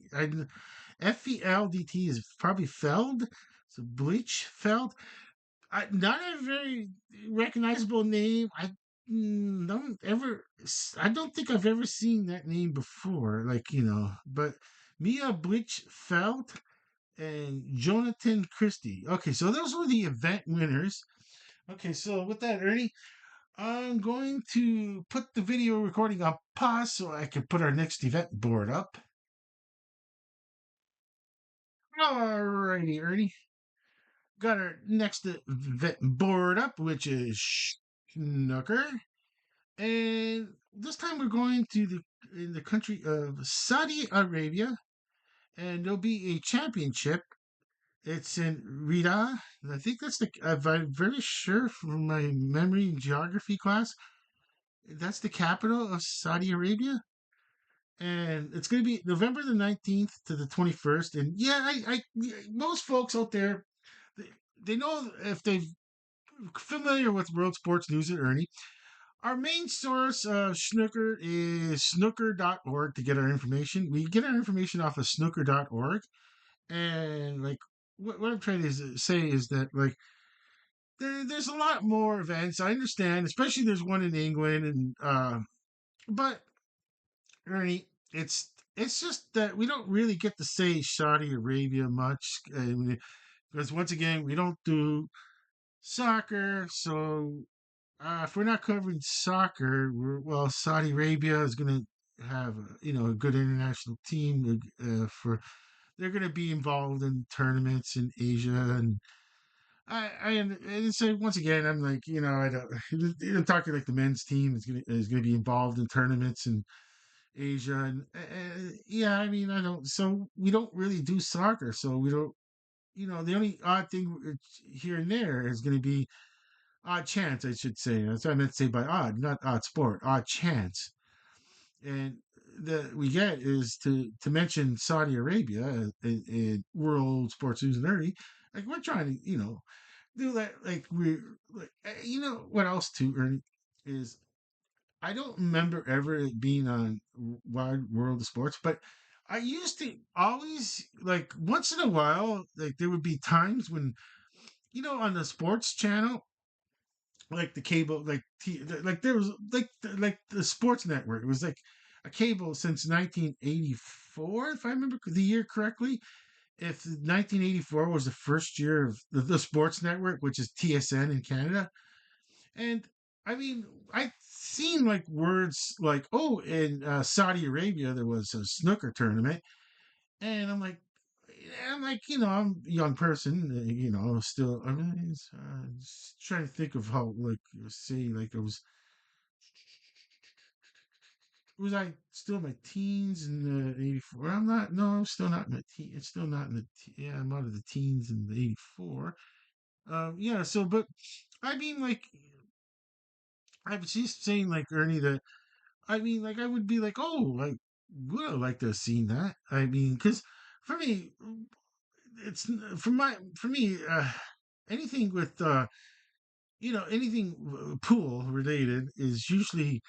Feldt is probably Feld. So Bleachfeld. Not a very recognizable name. I don't think I've ever seen that name before. Like but Mia Blichfeld and Jonathan Christie. Okay, so those were the event winners. Okay, so with that, Ernie, I'm going to put the video recording on pause so I can put our next event board up. Alrighty, Ernie. Got our next event board up, which is Snooker. And this time we're going to in the country of Saudi Arabia, and there'll be a championship. It's in Riyadh. I think that's I'm very sure from my memory and geography class, that's the capital of Saudi Arabia. And it's going to be November the 19th to the 21st. And yeah, most folks out there, they, they know if they're familiar with World Sports News at Ernie. Our main source of snooker is snooker.org to get our information. We get our information off of snooker.org. And like what I'm trying to say is that like there's a lot more events. I understand, especially there's one in England and but Ernie, it's just that we don't really get to say Saudi Arabia much because once again we don't do soccer. So if we're not covering soccer, well, Saudi Arabia is going to have a good international team for they're going to be involved in tournaments in Asia and and so once again I'm like I don't I'm talking like the men's team is going to be involved in tournaments in Asia and yeah I mean I don't so we don't really do soccer so we don't the only odd thing here and there is going to be odd chance, I should say. That's what I meant to say by odd, not odd sport, odd chance. And that we get is to mention Saudi Arabia in World Sports News and Ernie. Like we're trying to, do that. Like we're, like, what else too, Ernie is I don't remember ever it being on Wide World of Sports, but I used to always like once in a while, like there would be times when on the sports channel, like the cable, like there was like the sports network. It was like a cable since 1984, if I remember the year correctly. If 1984 was the first year of the sports network, which is TSN in Canada, and I mean, I've seen like words like, oh, in Saudi Arabia there was a snooker tournament, and I'm like, I'm a young person, still. I mean, just trying to think of how, like, say, like, was I still in my teens in '84? I'm not. No, I'm still not in the teen. It's still not in the. Yeah, I'm out of the teens in the '84. Yeah. So, but I mean, like, I was just saying, like Ernie, that I mean, like, I would be like, oh, like, would I like to have seen that? I mean, because for me, it's for me anything with anything pool related is usually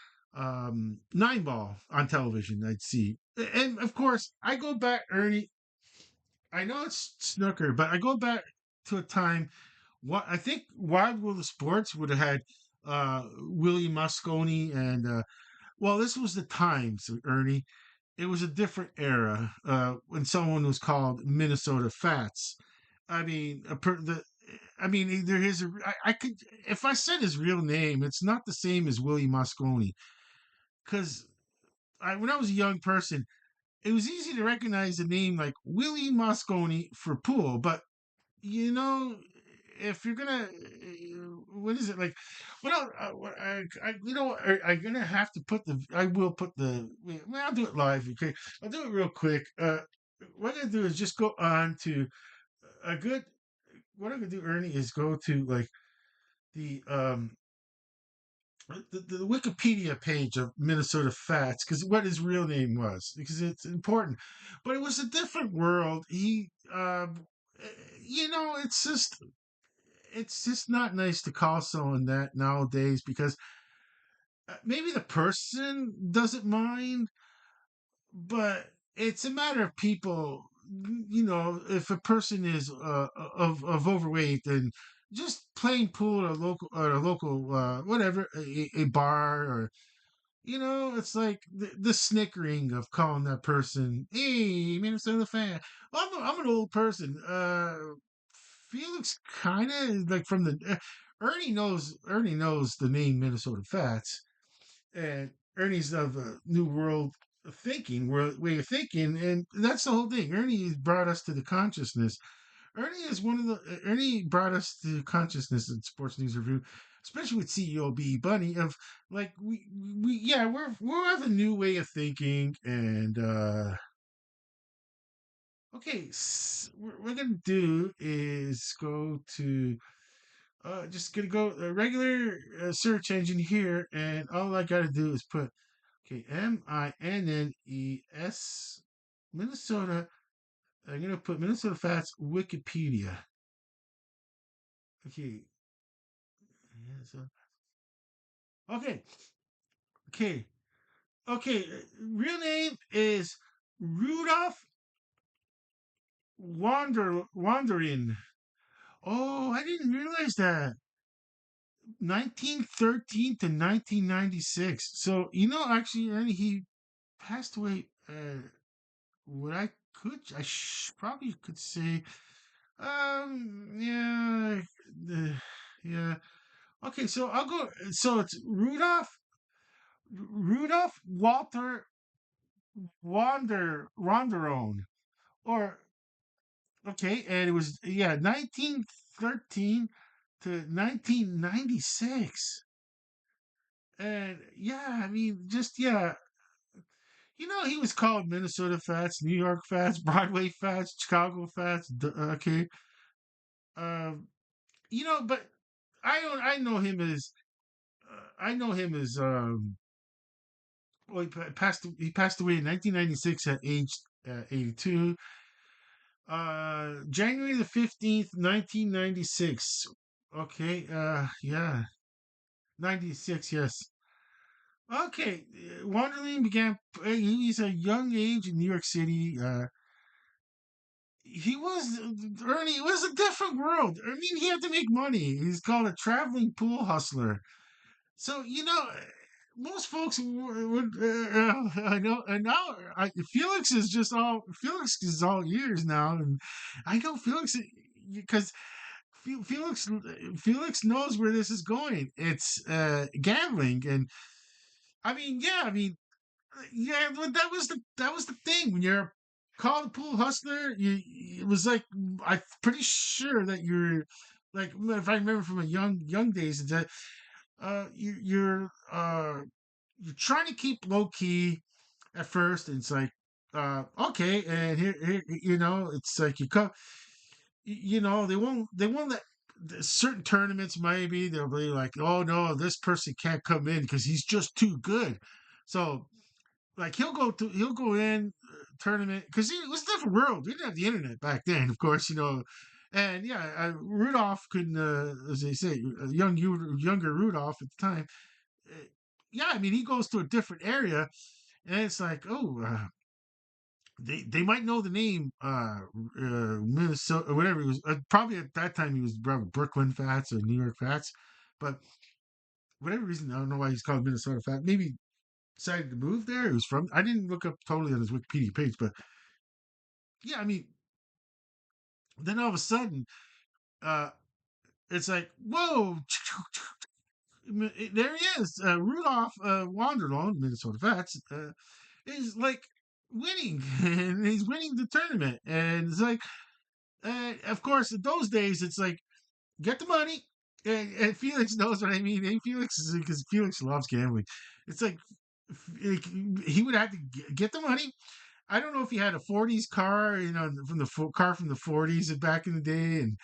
nine ball on television. I'd see, and of course I go back, Ernie. I know it's snooker, but I go back to a time. What I think Wild World of Sports would have had Willie Mosconi and well, this was the times, Ernie. It was a different era when someone was called Minnesota Fats. I mean, I mean, there is I could if I said his real name, it's not the same as Willie Mosconi because when I was a young person, it was easy to recognize the name like Willie Mosconi for pool, but you know, if you're gonna, what is it like? Well, I'm gonna have to put the. I will put the. Well, I'll do it live. Okay, I'll do it real quick. What I'm gonna do is just go on to a good. What I'm gonna do, Ernie, is go to like the the Wikipedia page of Minnesota Fats because what his real name was because it's important. But it was a different world. It's just not nice to call someone that nowadays because maybe the person doesn't mind, but it's a matter of people. If a person is of overweight and just playing pool at a local whatever a bar or it's like the snickering of calling that person, "Hey, Minnesota fan." Well, I'm an old person. Felix kind of like from the Ernie knows the name Minnesota Fats, and Ernie's of a new world of thinking, way of thinking, and that's the whole thing. Ernie brought us to the consciousness. Ernie brought us to consciousness in Sports News Review, especially with CEO B Bunny of like we yeah we're of a new way of thinking and okay what we're gonna do is go to just gonna go a regular search engine here and all I gotta do is put okay Minnes Minnesota. I'm gonna put Minnesota Fats Wikipedia. Okay. Minnesota Okay, okay, okay. Real name is Rudolph Wandering. Oh, I didn't realize that. 1913 to 1996. So actually, Ernie, he passed away. What probably could say. Yeah, yeah. Okay, so I'll go. So it's Rudolph Walter Wanderone, or okay, and it was 1913 to 1996, and yeah, I mean, just he was called Minnesota Fats, New York Fats, Broadway Fats, Chicago Fats. Okay, um, but I know him as well, he passed away in 1996 at age 82. January the 15th, 1996. Okay, yeah. 96, yes. Okay, Wanderling began. He's a young age in New York City. He was Ernie. It was a different world. I mean, he had to make money. He's called a traveling pool hustler. So most folks would. I know, and now Felix is all ears now, and I know Felix because Felix knows where this is going. It's gambling, and I mean, yeah, I mean, yeah, but that was the thing when you're called a pool hustler. It was like I'm pretty sure that you're like if I remember from a young days that you're trying to keep low key at first, and it's like okay, and here it's like they won't let certain tournaments maybe they'll be like, oh no, this person can't come in because he's just too good. So like he'll go in tournament because it was a different world. We didn't have the internet back then, of course, and yeah, Rudolph couldn't, as they say, younger Rudolph at the time. uh, yeah, I mean, he goes to a different area, and it's like, oh, they might know the name Minnesota or whatever. He was probably at that time he was probably Brooklyn Fats or New York Fats, but whatever reason, I don't know why he's called Minnesota Fat. Maybe decided to move there. He was from. I didn't look up totally on his Wikipedia page, but yeah, I mean, then all of a sudden, uh, it's like, whoa, there he is, Rudolph Wanderlone, Minnesota Fats, is like winning, and he's winning the tournament, and it's like, of course, in those days, it's like get the money. And Felix knows what I mean. And Felix is because Felix loves gambling. It's like he would have to get the money. I don't know if he had a '40s car, from the car from the '40s and back in the day, and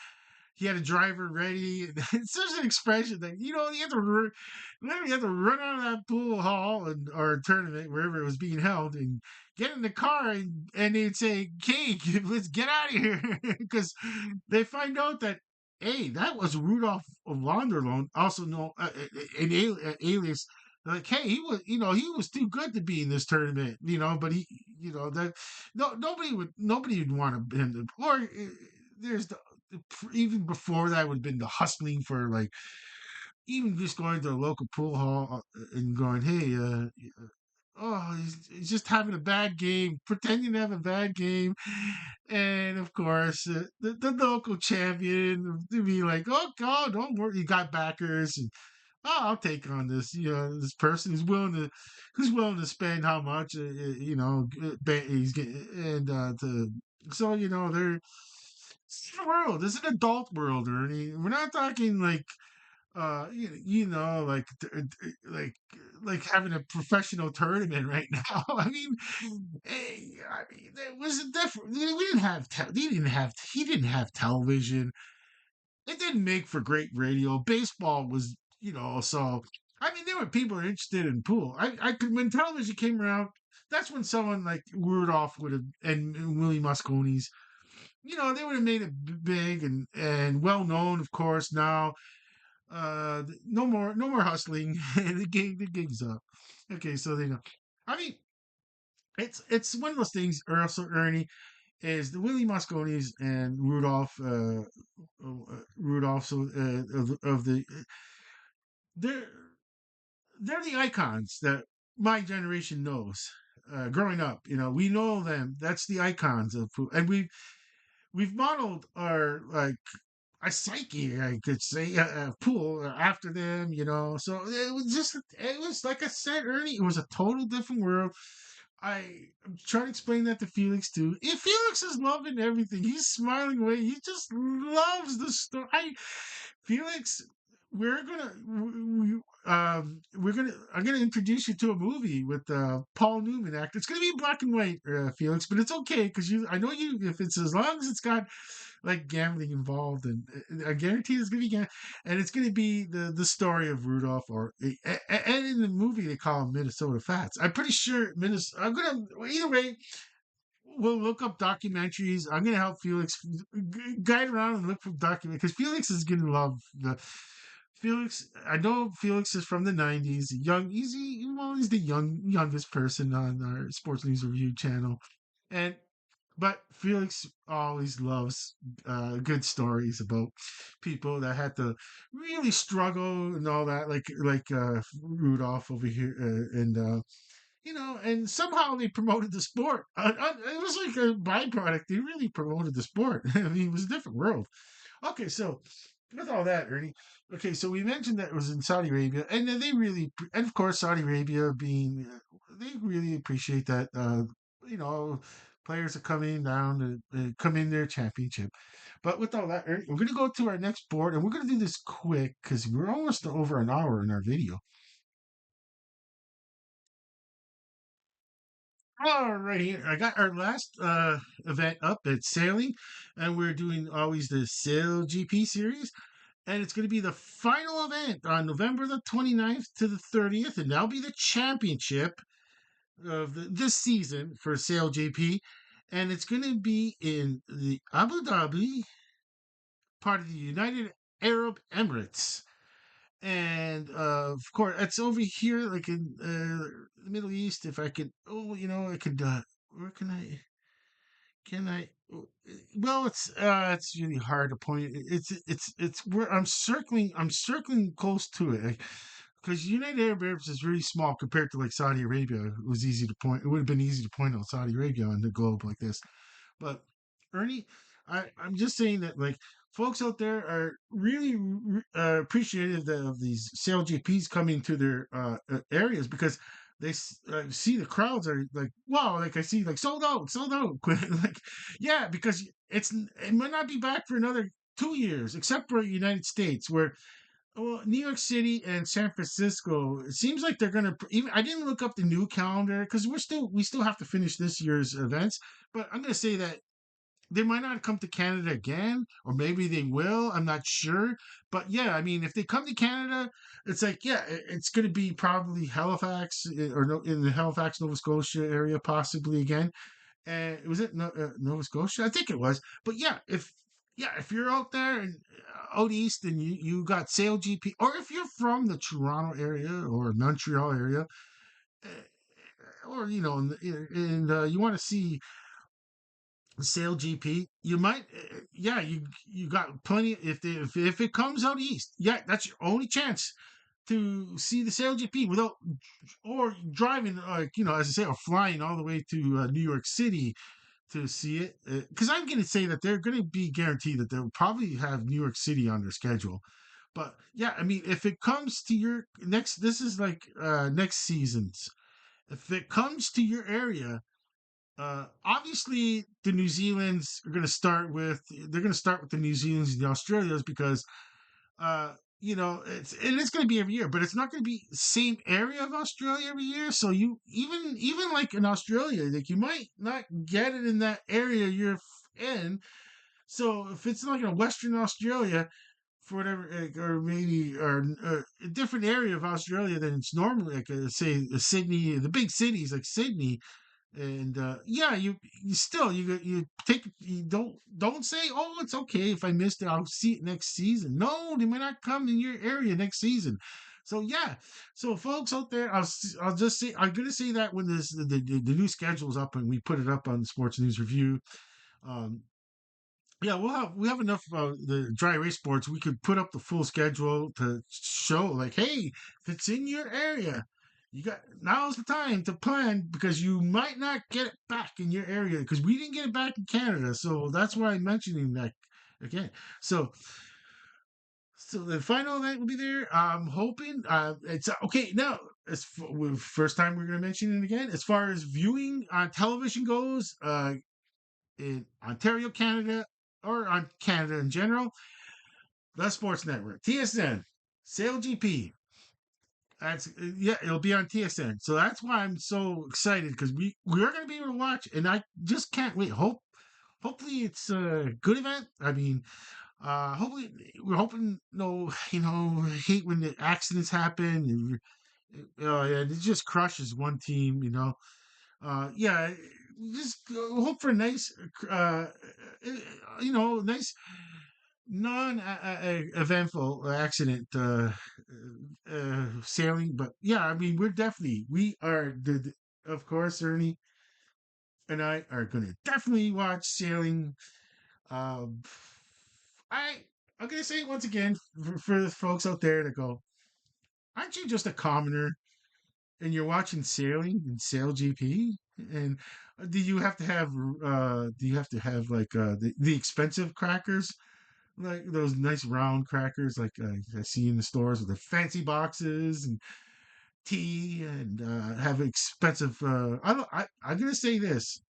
he had a driver ready. And it's just an expression that you have to literally you have to run out of that pool hall or tournament wherever it was being held and get in the car and they'd say, "Okay, let's get out of here," because they find out that. Hey, that was Rudolph Wanderlone, also known an alias. Like, hey, he was too good to be in this tournament, but that no nobody would want to him or there's even before that would have been the hustling for like even just going to a local pool hall and going, hey, oh, he's just having a bad game, pretending to have a bad game, and of course the local champion to be like, oh God, don't worry, you got backers, and oh, I'll take on this person who's willing to spend how much, he's getting, and they're it's a world. It's an adult world, Ernie. We're not talking like like like having a professional tournament right now. I mean, it was a different. We didn't have. He didn't have television. It didn't make for great radio. Baseball was, so I mean, there were people interested in pool. I could when television came around. That's when someone like Rudolph would have and Willie Mosconi's, they would have made it big and well known, of course. Now, no more hustling. The gig's up. Okay, so they know. I mean, it's one of those things. Also, Ernie is the Willie Mosconi's and Rudolph. So of the they're they're the icons that my generation knows. Growing up, we know them. That's the icons of food, and we've modeled our like a psyche, I could say, pool after them, So it was like I said, Ernie, it was a total different world. I'm trying to explain that to Felix too. If Felix is loving everything, he's smiling away. He just loves the story. Felix, I'm gonna introduce you to a movie with Paul Newman act. It's gonna be black and white, Felix, but it's okay because I know you. If it's as long as it's got like gambling involved, and I guarantee it's gonna be and it's gonna be the story of Rudolph, and in the movie they call him Minnesota Fats. I'm pretty sure Minnesota. I'm gonna either way. We'll look up documentaries. I'm gonna help Felix guide around and look for documentaries because Felix is gonna love the. Felix, I know Felix is from the '90s. Well, he's the youngest person on our Sports News Review channel, and but Felix always loves good stories about people that had to really struggle and all that, like Rudolph over here, and and somehow they promoted the sport. It was like a byproduct. They really promoted the sport. I mean, it was a different world. Okay, so with all that, Ernie. Okay, so we mentioned that it was in Saudi Arabia, and then and of course, Saudi Arabia being, they really appreciate that. You know, players are coming down to come in their championship. But with all that, Ernie, we're gonna go to our next board, and we're gonna do this quick because we're almost over an hour in our video. Alrighty, I got our last event up at sailing, and we're doing always the Sail GP series. And it's going to be the final event on November the 29th to the 30th, and that'll be the championship of this season for Sail JP. And it's going to be in the Abu Dhabi, part of the United Arab Emirates. And of course, it's over here, like in the Middle East. If I could, I could. Where can I? Well, it's really hard to point. It's where I'm circling close to it, because United Arab Emirates is really small compared to like Saudi Arabia. It was easy to point. It would have been easy to point out Saudi Arabia on the globe like this. But Ernie, I'm just saying that like folks out there are really appreciative of these sale GPs coming to their areas, because see the crowds are like, wow, like I see like sold out, like yeah, because it might not be back for another 2 years, except for the United States, where well, New York City and San Francisco, it seems like they're gonna even. I didn't look up the new calendar because we still have to finish this year's events. But I'm gonna say that they might not come to Canada again, or maybe they will. I'm not sure. But yeah, I mean, if they come to Canada, it's like yeah, it's gonna be probably Halifax or in the Halifax, Nova Scotia area, possibly again. And was it Nova Scotia? I think it was. But if you're out there and out east and you got Sail GP, or if you're from the Toronto area or Montreal area, or you want to see Sail GP, you might, you got plenty. If it comes out east, yeah, that's your only chance to see the Sail GP without or driving, like as I say, or flying all the way to New York City to see it, because I'm going to say that they're going to be guaranteed that they'll probably have New York City on their schedule. But yeah, I mean, if it comes to your next, this is like next season's. If it comes to your area, obviously the New Zealands are going to start with. They're going to start with the New Zealands and the Australias because it's going to be every year, but it's not going to be the same area of Australia every year. So you even like in Australia, like you might not get it in that area you're in. So if it's like in Western Australia, for whatever, like, or maybe or a different area of Australia than it's normally, like say Sydney, the big cities like Sydney, and yeah, you still you take you don't say, oh, it's okay if I missed it, I'll see it next season. No, they might not come in your area next season. So yeah, so folks out there, I'll just say, I'm gonna say that when the new schedule's up and we put it up on Sports News Review. um yeah, we have enough the dry erase boards. We could put up the full schedule to show, like, hey, if it's in your area, you got now's the time to plan, because you might not get it back in your area, because we didn't get it back in Canada. So that's why I'm mentioning that again. So the final event will be there. I'm hoping it's okay now. First time we're going to mention it again. As far as viewing on television goes, in Ontario, Canada, or on Canada in general, the Sports Network, TSN, Sail GP. That's yeah, it'll be on TSN. So that's why I'm so excited, because we're gonna be able to watch, and I just can't wait. Hopefully it's a good event. I mean, hopefully we're hoping no, hate when the accidents happen, and it just crushes one team. Yeah, just hope for a nice, nice. non-eventful accident sailing, but yeah, I mean, we are of course, Ernie and I are going to definitely watch sailing. Um, I I'm gonna say it once again for the folks out there that go, aren't you just a commoner and you're watching sailing and sail GP? And do you have to have like the expensive crackers, like those nice round crackers like I see in the stores with the fancy boxes and tea and have expensive I don't I'm gonna say this.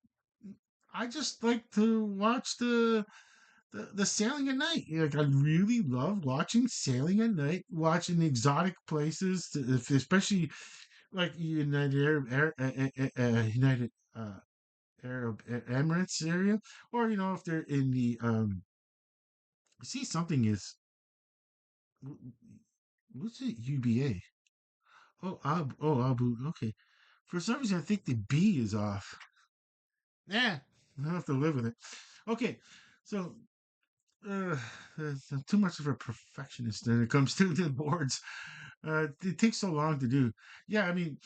I just like to watch the sailing at night. Like I really love watching sailing at night, watching exotic places, especially like United United Arab Emirates area, or if they're in the see something is what's it UBA? Abu. Okay, for some reason I think the B is off. Yeah, I have to live with it. Okay, so uh, I'm too much of a perfectionist when it comes to the boards. It takes so long to do. Yeah, I mean,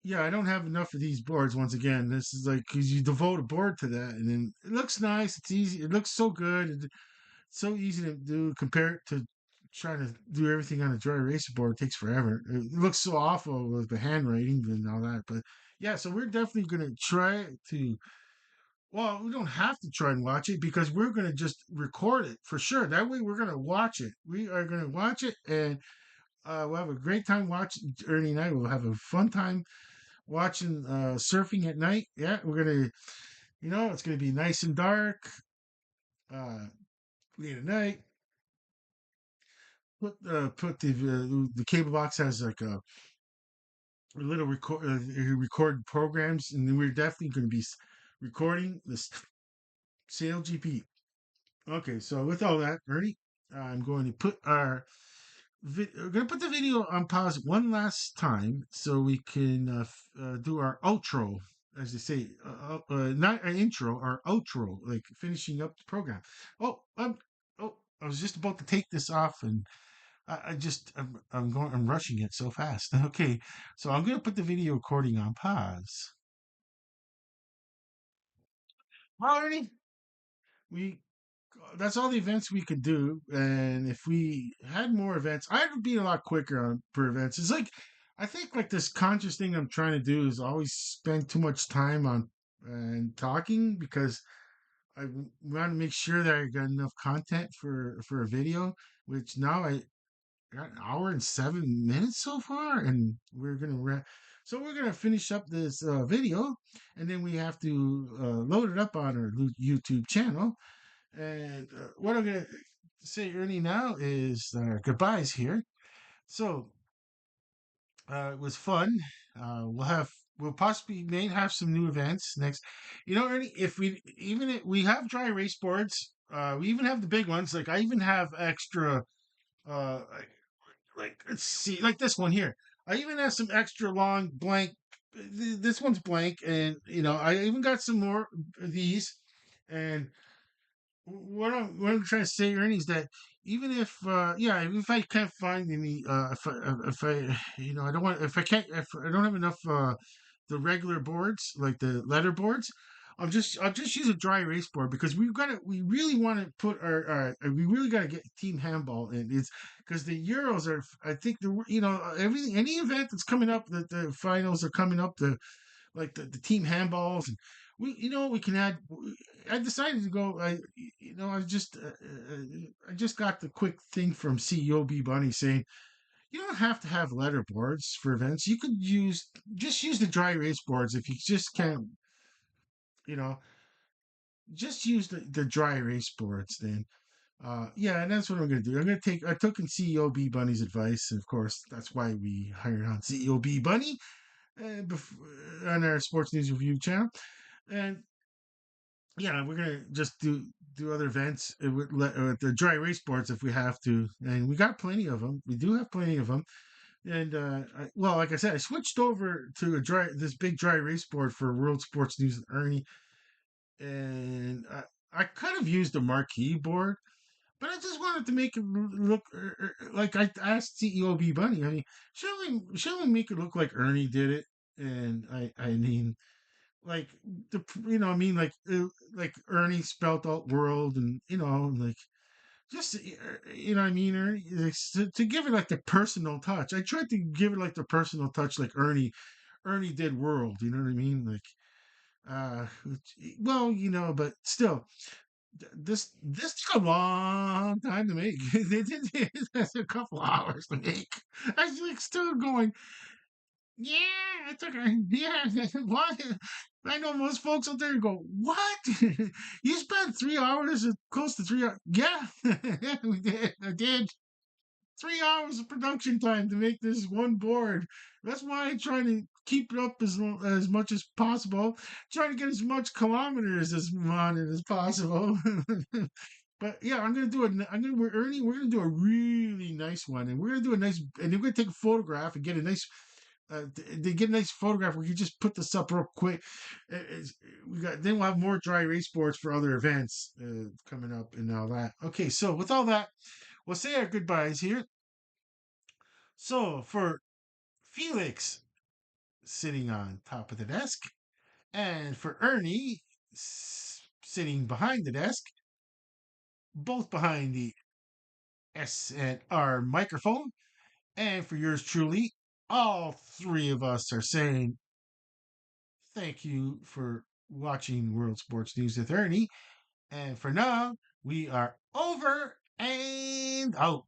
yeah, I don't have enough of these boards. Once again, this is like because you devote a board to that, and then it looks nice. It's easy. It looks so good. It's so easy to do. Compare it to trying to do everything on a dry erase board. It takes forever. It looks so awful with the handwriting and all that. But yeah, so we're definitely gonna try to well, we don't have to try and watch it because we're going to just record it for sure. That way, we're going to watch it. We are going to watch it, and we'll have a great time watching. Ernie and I will have a fun time watching surfing at night. Yeah, we're going to, it's going to be nice and dark, uh, late at night. Put the cable box has like a little record programs, and then we're definitely going to be recording this Sail GP. Okay, so with all that, Ernie, I'm going to put we're going to put the video on pause one last time so we can do our outro, as they say, not an intro, our outro, like finishing up the program. Oh, I was just about to take this off, and I'm rushing it so fast. Okay, so I'm going to put the video recording on pause. Well, Ernie, we that's all the events we could do. And if we had more events, I'd be a lot quicker on per events. It's like I think like this conscious thing I'm trying to do is always spend too much time on and talking because I want to make sure that I got enough content for a video. Which now I got an hour and 7 minutes so far, and we're gonna so we're gonna finish up this video, and then we have to load it up on our YouTube channel and what I'm going to say, Ernie, now is goodbyes here. So it was fun. We'll possibly may have some new events next. Ernie, if we have dry erase boards, we even have the big ones. Like I even have extra. Like let's see, like this one here. I even have some extra long blank. This one's blank, and I even got some more of these, and what I'm trying to say, Ernie, is that even if yeah, if I can't find any if I I don't want if I don't have enough the regular boards like the letter boards, I'll just use a dry erase board because we really want to put we really got to get team handball in. It's because the Euros are I think everything any event that's coming up that the finals are coming up like the team handballs and we can add. I decided to go. I just got the quick thing from CEOB Bunny saying you don't have to have letter boards for events. You could just use the dry erase boards if you just can't. You know, just use the dry erase boards then. Yeah, and that's what I'm going to do. I took in CEOB Bunny's advice, and of course, that's why we hired on CEOB Bunny on our Sports News Review channel. And yeah, we're gonna just do other events with the dry erase boards if we have to, and we got plenty of them. We do have plenty of them, and well, like I said, I switched over to this big dry erase board for World Sports News and Ernie, and I could have used a marquee board, but I just wanted to make it look like I asked CEO B Bunny. I mean, should we make it look like Ernie did it? And I mean, like I mean, like Ernie spelt out world, and like just what I mean, Ernie, like, to give it like the personal touch. I tried to give it like the personal touch, like Ernie did world. You know what I mean? Like, well, but still, this took a long time to make. That's a couple hours to make. I was like still going. Yeah, it took yeah. What? I know most folks out there go, "What? You spent 3 hours, close to 3 hours?" Yeah, we did. I did. 3 hours of production time to make this one board. That's why I try to keep it up as much as possible. Try to get as much kilometers on it as possible. But yeah, I'm gonna do it. We're Ernie. We're gonna do a really nice one, and we're gonna do a nice, and we're gonna take a photograph and get a nice. They get a nice photograph. We can just put this up real quick. We got then we'll have more dry race boards for other events coming up and all that. Okay, so with all that, we'll say our goodbyes here. So for Felix sitting on top of the desk, and for Ernie sitting behind the desk, both behind the S and R microphone, and for yours truly, all three of us are saying thank you for watching World Sports News with Ernie. And for now, we are over and out.